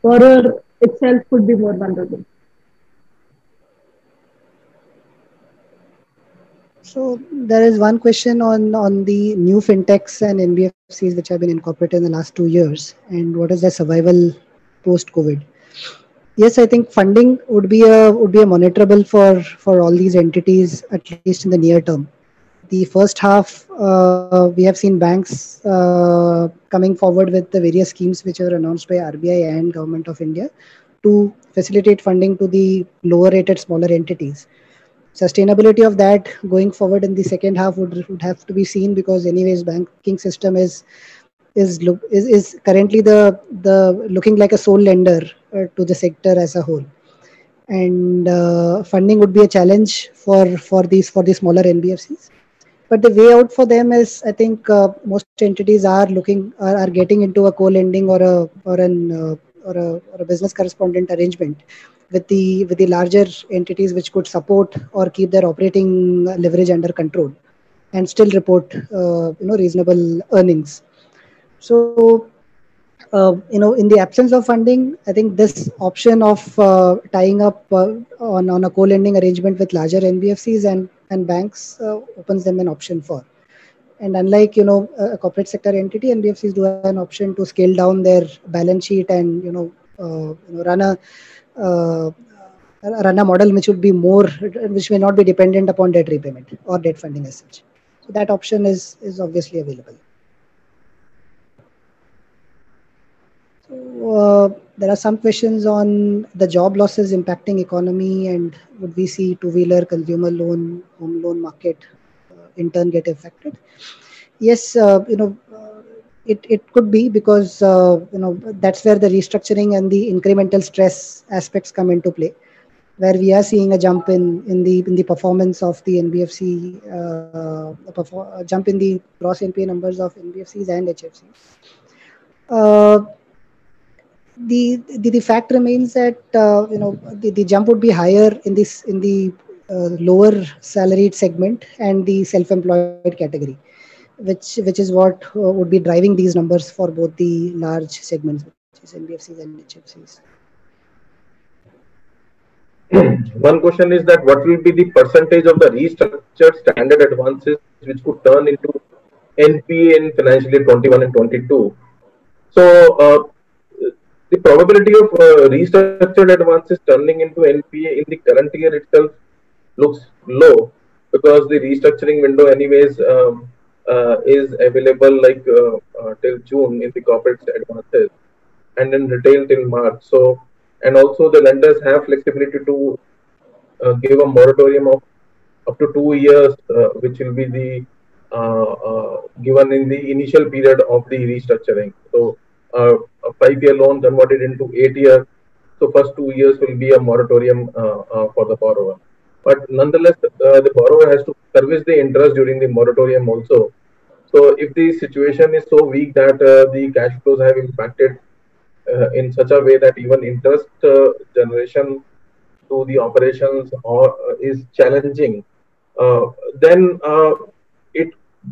borrower itself could be more vulnerable. So there is one question on the new fintechs and NBFCs which have been incorporated in the last 2 years, and what is their survival post-COVID. Yes, I think funding would be a monitorable for all these entities, at least in the near term. The first half, we have seen banks coming forward with the various schemes which were announced by RBI and Government of India to facilitate funding to the lower rated smaller entities. Sustainability of that going forward in the second half would have to be seen, because anyways banking system is currently the looking like a sole lender to the sector as a whole, and funding would be a challenge for these smaller NBFCs. But the way out for them is, I think most entities are getting into a co-lending or a business correspondent arrangement with the larger entities, which could support or keep their operating leverage under control and still report reasonable earnings. So in the absence of funding, I think this option of tying up on a co-lending arrangement with larger NBFCs and banks opens them an option for. And unlike a corporate sector entity, NBFCs do have an option to scale down their balance sheet and run a model which may not be dependent upon debt repayment or debt funding as such. So that option is obviously available. So there are some questions on the job losses impacting economy, and would we see two-wheeler, consumer loan, home loan market in turn get affected? Yes, it could be, because that's where the restructuring and the incremental stress aspects come into play, where we are seeing a jump in the performance of the NBFC, jump in the gross NPA numbers of NBFCs and HFCs. The fact remains that the jump would be higher in the lower salaried segment and the self-employed category, which is what would be driving these numbers for both the large segments, which is NBFCs and HFCs. One question is that what will be the percentage of the restructured standard advances which could turn into NPA in financial year 21 and 22? So the probability of restructured advances turning into NPA in the current year itself looks low, because the restructuring window anyways is available till June in the corporate advances, and in retail till March. So, and also the lenders have flexibility to give a moratorium of up to 2 years, which will be the given in the initial period of the restructuring. So a 5-year loan converted into 8 years. So first 2 years will be a moratorium for the borrower. But nonetheless, the borrower has to service the interest during the moratorium also. So if the situation is so weak that the cash flows have impacted in such a way that even interest generation to the operations is challenging, then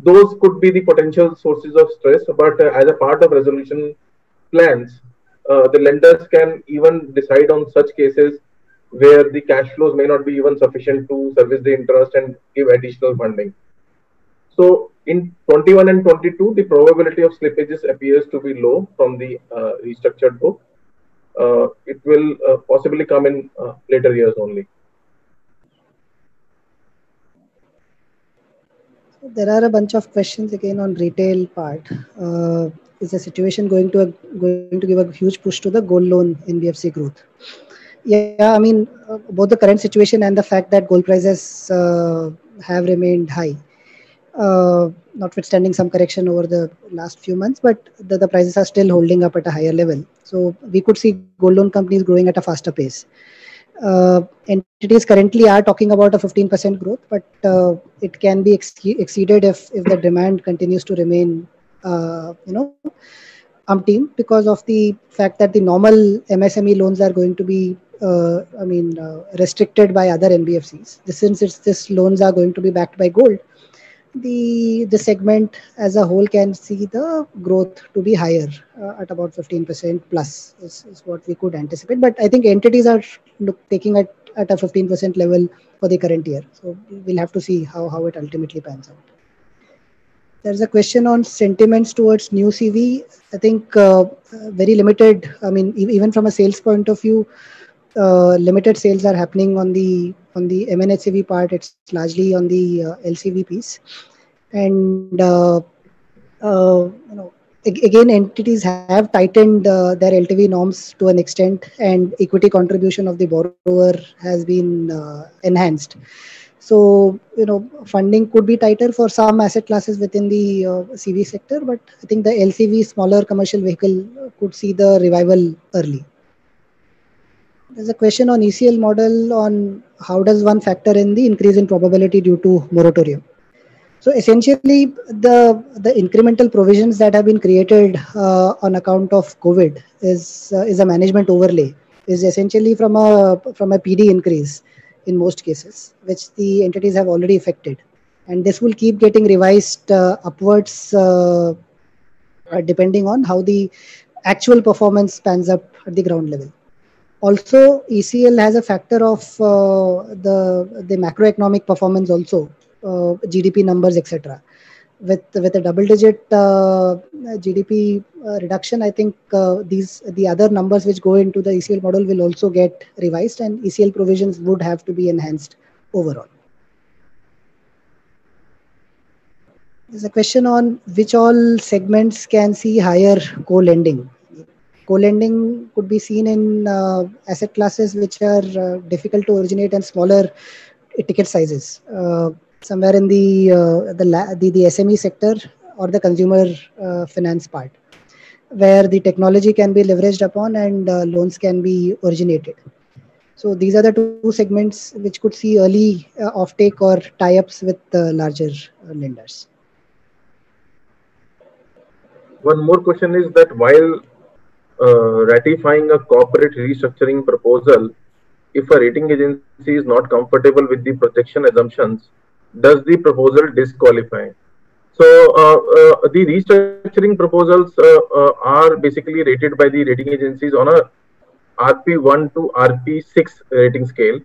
those could be the potential sources of stress. But as a part of resolution plans, the lenders can even decide on such cases where the cash flows may not be even sufficient to service the interest and give additional funding. So in 21 and 22, the probability of slippages appears to be low from the restructured book. It will possibly come in later years only. There are a bunch of questions again on retail part. Is the situation going to give a huge push to the gold loan NBFC growth? Yeah, I mean, both the current situation and the fact that gold prices have remained high, notwithstanding some correction over the last few months, but the prices are still holding up at a higher level. So we could see gold loan companies growing at a faster pace. Entities currently are talking about a 15% growth, but it can be exceeded if the demand continues to remain, umpteen, because of the fact that the normal MSME loans are going to be, restricted by other NBFCs. Since this loans are going to be backed by gold, the segment as a whole can see the growth to be higher at about 15% plus is what we could anticipate. But I think entities are taking it at a 15% level for the current year. So we'll have to see how it ultimately pans out. There's a question on sentiments towards new CV. I think very limited. I mean, even from a sales point of view, limited sales are happening on the MNHCV part. It's largely on the LCV piece, and again, entities have tightened their LTV norms to an extent, and equity contribution of the borrower has been enhanced. So, funding could be tighter for some asset classes within the CV sector, but I think the LCV, smaller commercial vehicle, could see the revival early. There's a question on ECL model on how does one factor in the increase in probability due to moratorium. So essentially, the incremental provisions that have been created on account of COVID is a management overlay, is essentially from a PD increase in most cases, which the entities have already affected. And this will keep getting revised upwards depending on how the actual performance pans up at the ground level. Also, ECL has a factor of the macroeconomic performance also, GDP numbers, etc. With a double-digit GDP reduction, I think the other numbers which go into the ECL model will also get revised, and ECL provisions would have to be enhanced overall. There's a question on which all segments can see higher co-lending. Co-lending could be seen in asset classes which are difficult to originate and smaller ticket sizes. Somewhere in the SME sector or the consumer finance part, where the technology can be leveraged upon and loans can be originated. So these are the two segments which could see early offtake or tie-ups with larger lenders. One more question is that while ratifying a corporate restructuring proposal, if a rating agency is not comfortable with the protection assumptions, does the proposal disqualify? So the restructuring proposals are basically rated by the rating agencies on a RP1 to RP6 rating scale,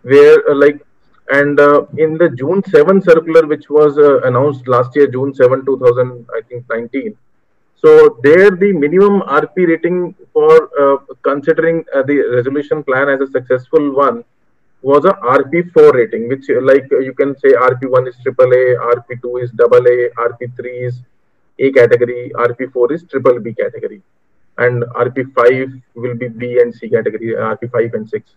where in the June 7 circular, which was announced last year, June 7, 2019. So there the minimum RP rating for considering the resolution plan as a successful one was a RP4 rating, which you can say RP1 is AAA, RP2 is AA, RP3 is A category, RP4 is BBB category, and RP5 will be B and C category, RP5 and 6.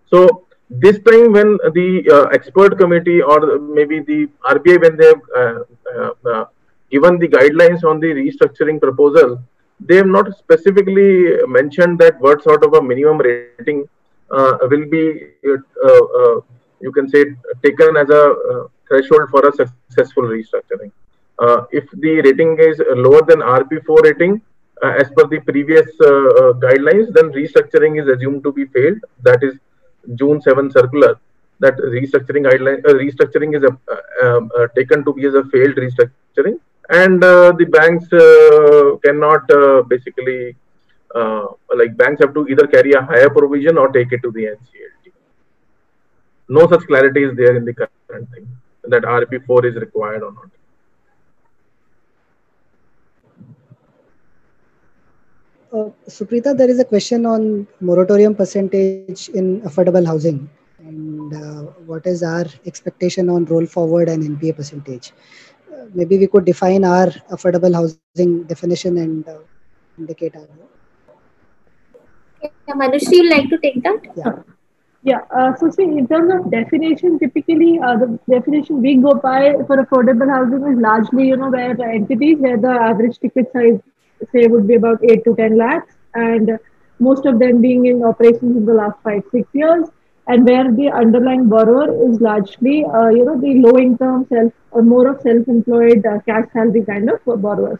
So this time when the expert committee or maybe the RBI, when they have given the guidelines on the restructuring proposal, they have not specifically mentioned that what sort of a minimum rating will be, you can say, taken as a threshold for a successful restructuring. If the rating is lower than RP4 rating, as per the previous guidelines, then restructuring is assumed to be failed. That is June 7 circular. That restructuring restructuring is taken to be as a failed restructuring, and the banks cannot basically banks have to either carry a higher provision or take it to the NCLT. no such clarity is there in the current thing that RP4 is required or not. Suprita, there is a question on moratorium percentage in affordable housing, and what is our expectation on roll forward and NPA percentage? Maybe we could define our affordable housing definition and indicate our. Yeah, Manushree, you'd like to take that? Yeah. Yeah, so see, in terms of definition, typically the definition we go by for affordable housing is largely, where the entities where the average ticket size, say, would be about 8 to 10 lakhs, and most of them being in operations in the last 5, 6 years, and where the underlying borrower is largely, the low income self or more of self-employed cash salary kind of borrowers.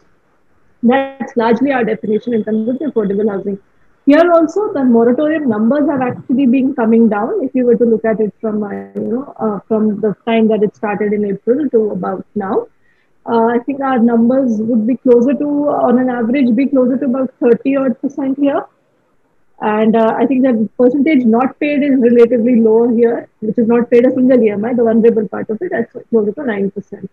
That's largely our definition in terms of the affordable housing. Here also, the moratorium numbers have actually been coming down. If you were to look at it from from the time that it started in April to about now, I think our numbers would be closer to, on an average, be closer to about 30% here. And I think that percentage not paid is relatively low here, which is not paid a single EMI. The vulnerable part of it, that's closer to 9%.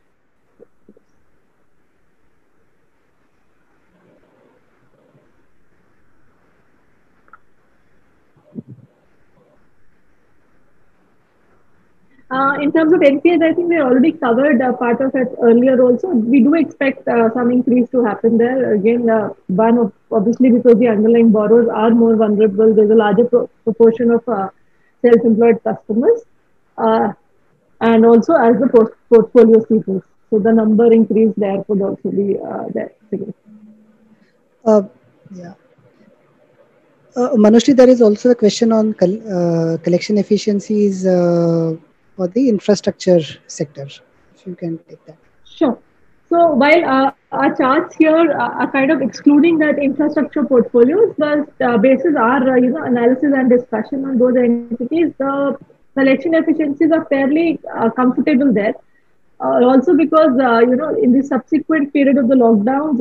In terms of NPAs, I think we already covered part of it earlier also. We do expect some increase to happen there. Again, one of, obviously because the underlying borrowers are more vulnerable, there's a larger proportion of self-employed customers. And also as the portfolio seasons. So the number increase there could also be there. Yeah. Manushree, there is also a question on collection efficiencies for the infrastructure sector. If you can take that. Sure. So while our charts here are kind of excluding that infrastructure portfolios, but basis our analysis and discussion on those entities, the collection efficiencies are fairly comfortable there. Also because in the subsequent period of the lockdowns,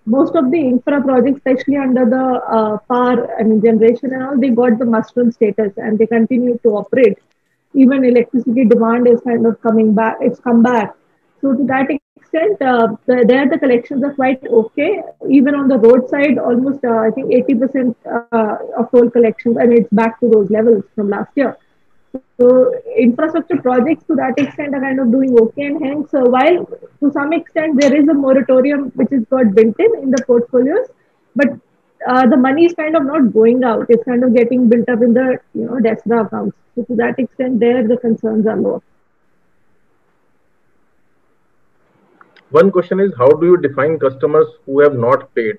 most of the infra projects, especially under the power and generation and all, they got the must-run status and they continue to operate. Even electricity demand is kind of coming back. It's come back. So to that extent, there the collections are quite okay. Even on the roadside, almost I think 80% of toll collections, and it's back to those levels from last year. So infrastructure projects to that extent are kind of doing okay, and hence while to some extent there is a moratorium which is got built in the portfolios, but the money is kind of not going out. It's kind of getting built up in the DSRA accounts. So to that extent, there the concerns are low. One question is, how do you define customers who have not paid?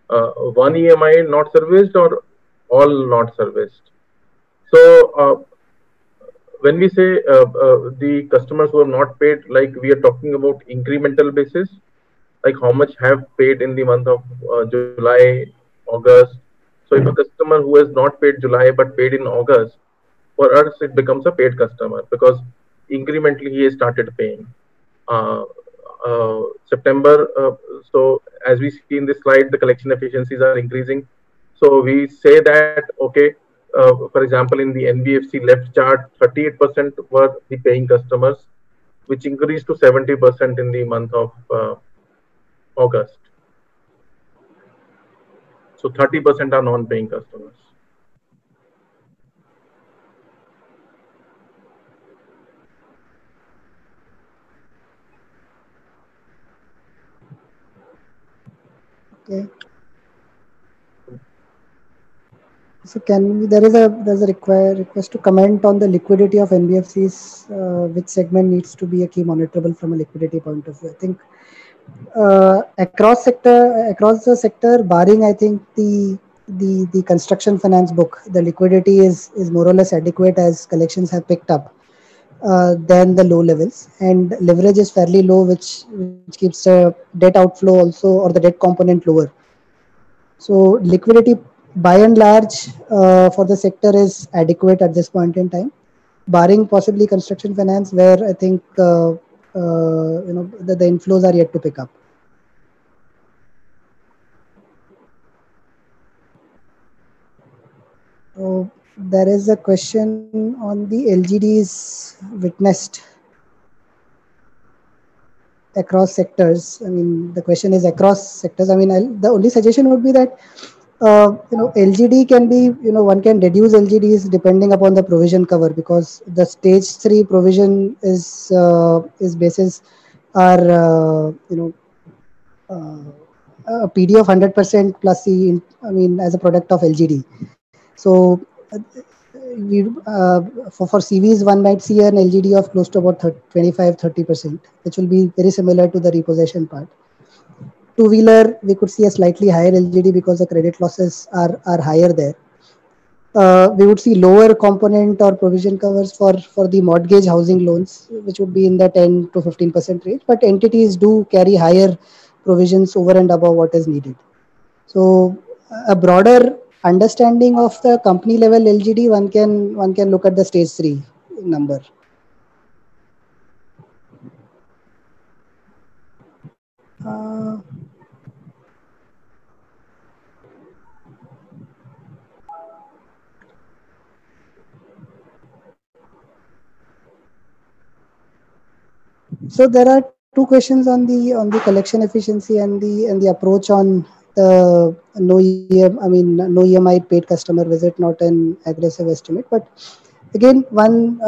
One EMI not serviced or all not serviced? So when we say the customers who have not paid, like we are talking about incremental basis, like how much have paid in the month of July, August. So if a customer who has not paid July but paid in August, for us it becomes a paid customer because incrementally he has started paying. September, so as we see in this slide, the collection efficiencies are increasing. So we say that, okay, for example, in the NBFC left chart, 38% were the paying customers, which increased to 70% in the month of August. So 30% are non-paying customers. Okay. So there's a request to comment on the liquidity of NBFCs. Which segment needs to be a key monitorable from a liquidity point of view? I think across the sector, barring I think the construction finance book, the liquidity is more or less adequate as collections have picked up than the low levels, and leverage is fairly low, which keeps the debt outflow also or the debt component lower. So liquidity by and large for the sector is adequate at this point in time, barring possibly construction finance, where I think the inflows are yet to pick up. So There is a question on the LGDs witnessed across sectors. I mean, the question is across sectors. I mean, the only suggestion would be that LGD can be, one can reduce LGDs depending upon the provision cover, because the stage 3 provision is basis our a PD of 100% plus as a product of LGD. So we for CVs one might see an LGD of close to about 25-30%, which will be very similar to the repossession part. Two-wheeler, we could see a slightly higher LGD because the credit losses are higher there. We would see lower component or provision covers for the mortgage housing loans, which would be in the 10 to 15% range. But entities do carry higher provisions over and above what is needed. So a broader understanding of the company level LGD, one can look at the stage 3 number. So there are two questions on the collection efficiency and the approach on the no EMI paid customer visit, not an aggressive estimate. But again, one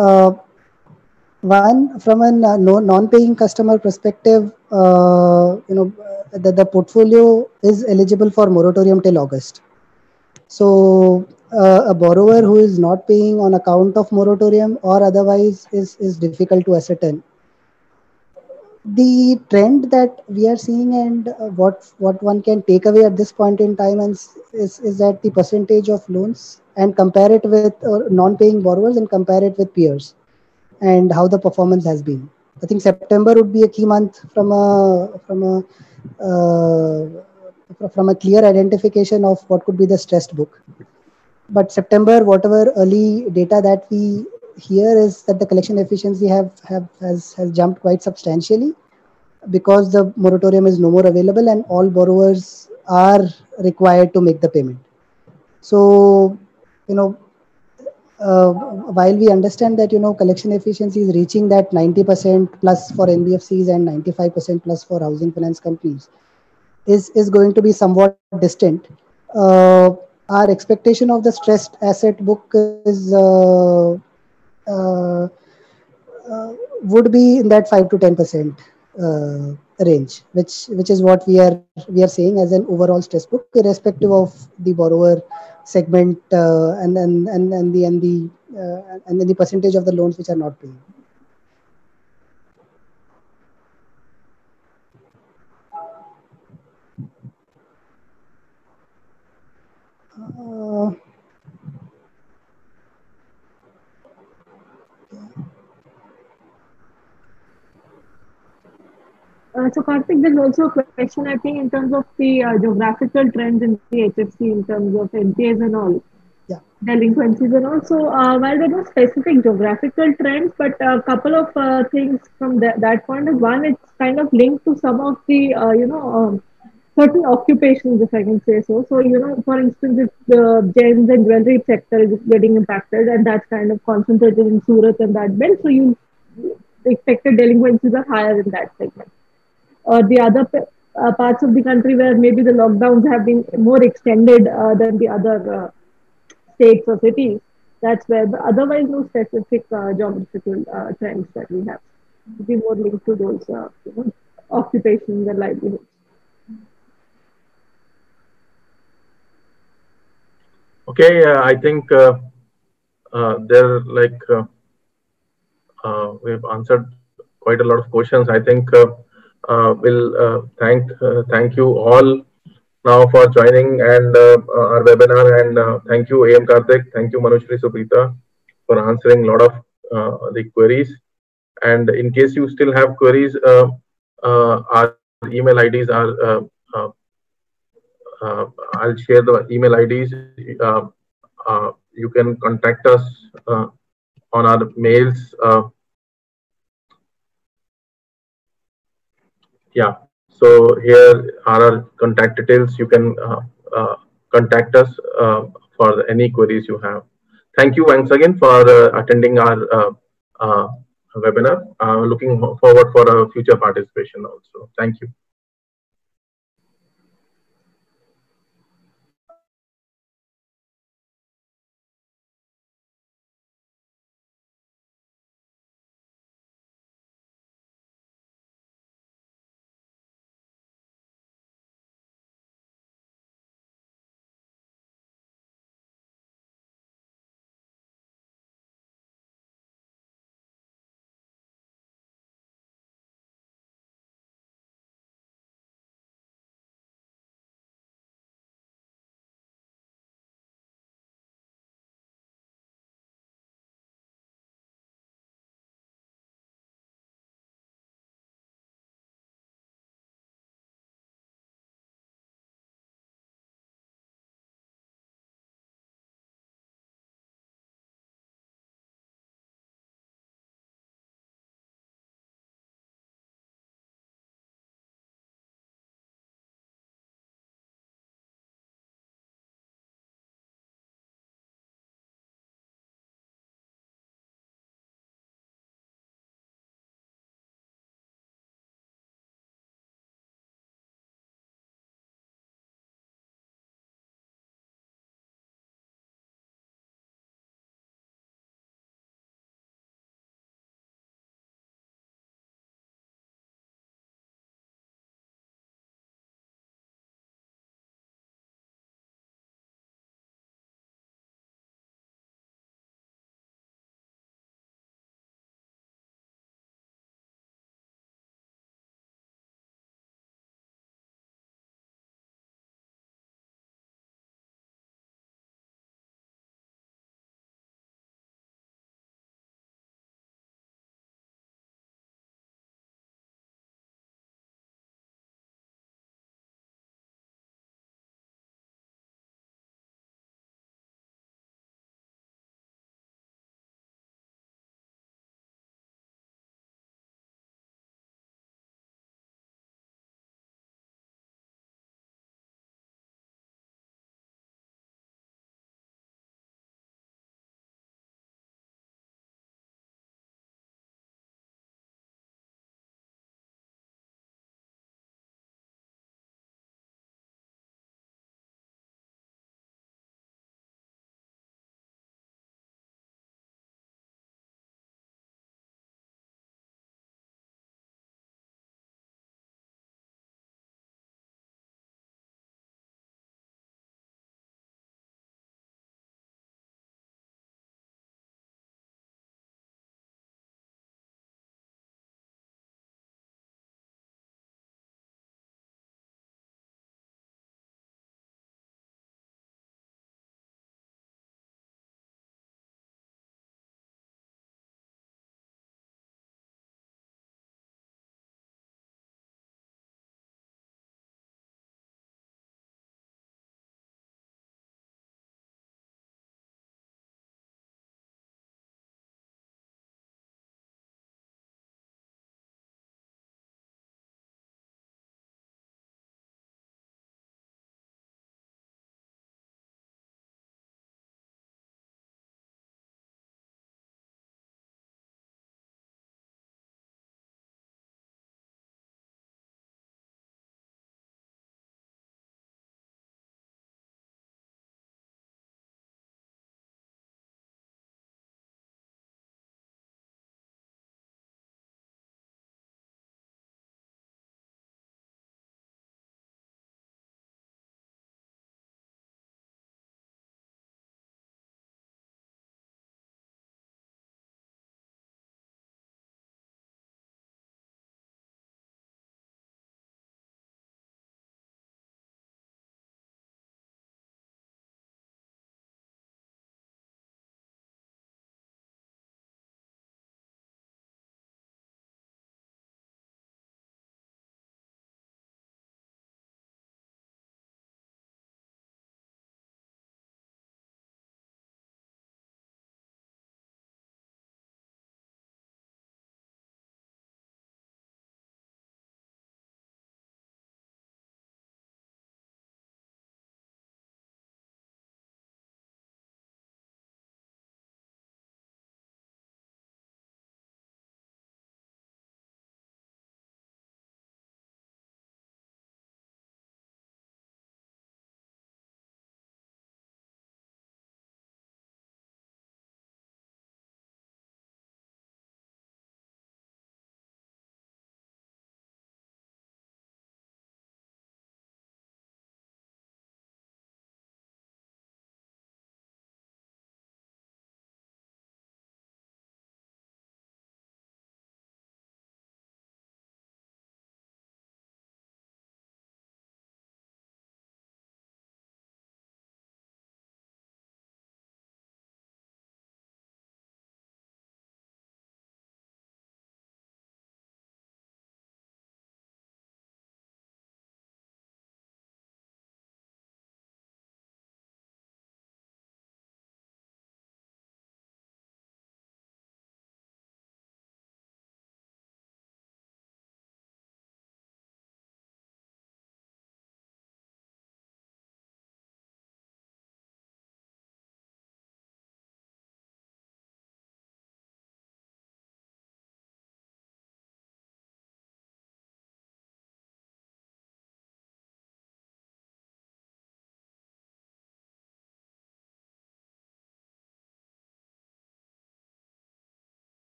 from a non-paying customer perspective, the portfolio is eligible for moratorium till August. So a borrower who is not paying on account of moratorium or otherwise is difficult to ascertain. The trend that we are seeing and what one can take away at this point in time is that the percentage of loans, and compare it with non-paying borrowers and compare it with peers, and how the performance has been. I think September would be a key month from a clear identification of what could be the stressed book. But September, whatever early data that we hear is that the collection efficiency has jumped quite substantially, because the moratorium is no more available and all borrowers are required to make the payment. So, while we understand that collection efficiency is reaching that 90% plus for NBFCs and 95% plus for housing finance companies, is going to be somewhat distant. Our expectation of the stressed asset book is would be in that 5 to 10% range, which is what we are saying as an overall stress book, irrespective of the borrower segment and the percentage of the loans which are not paying. So Karthik, there's also a question, I think, in terms of the geographical trends in the HFC in terms of NPAs and all, delinquencies and all. So while there are no specific geographical trends, but a couple of things from that point is, one, it's kind of linked to some of the, certain occupations, if I can say so. So, for instance, if the gems and jewelry sector is getting impacted, and that's kind of concentrated in Surat and that belt, so the expected delinquencies are higher in that segment. The other parts of the country where maybe the lockdowns have been more extended than the other states or cities, that's where, but otherwise no specific geographical trends that we have. To be more linked to those occupations and livelihoods. Okay, I think we've answered quite a lot of questions. I think we'll thank you all now for joining and our webinar, and thank you AM Karthik, thank you Manushree, Suprita for answering a lot of the queries. And in case you still have queries, our email IDs are I'll share the email IDs. You can contact us on our mails. Yeah, so here are our contact details. You can contact us for any queries you have. Thank you once again for attending our webinar. Looking forward for a future participation also. Thank you.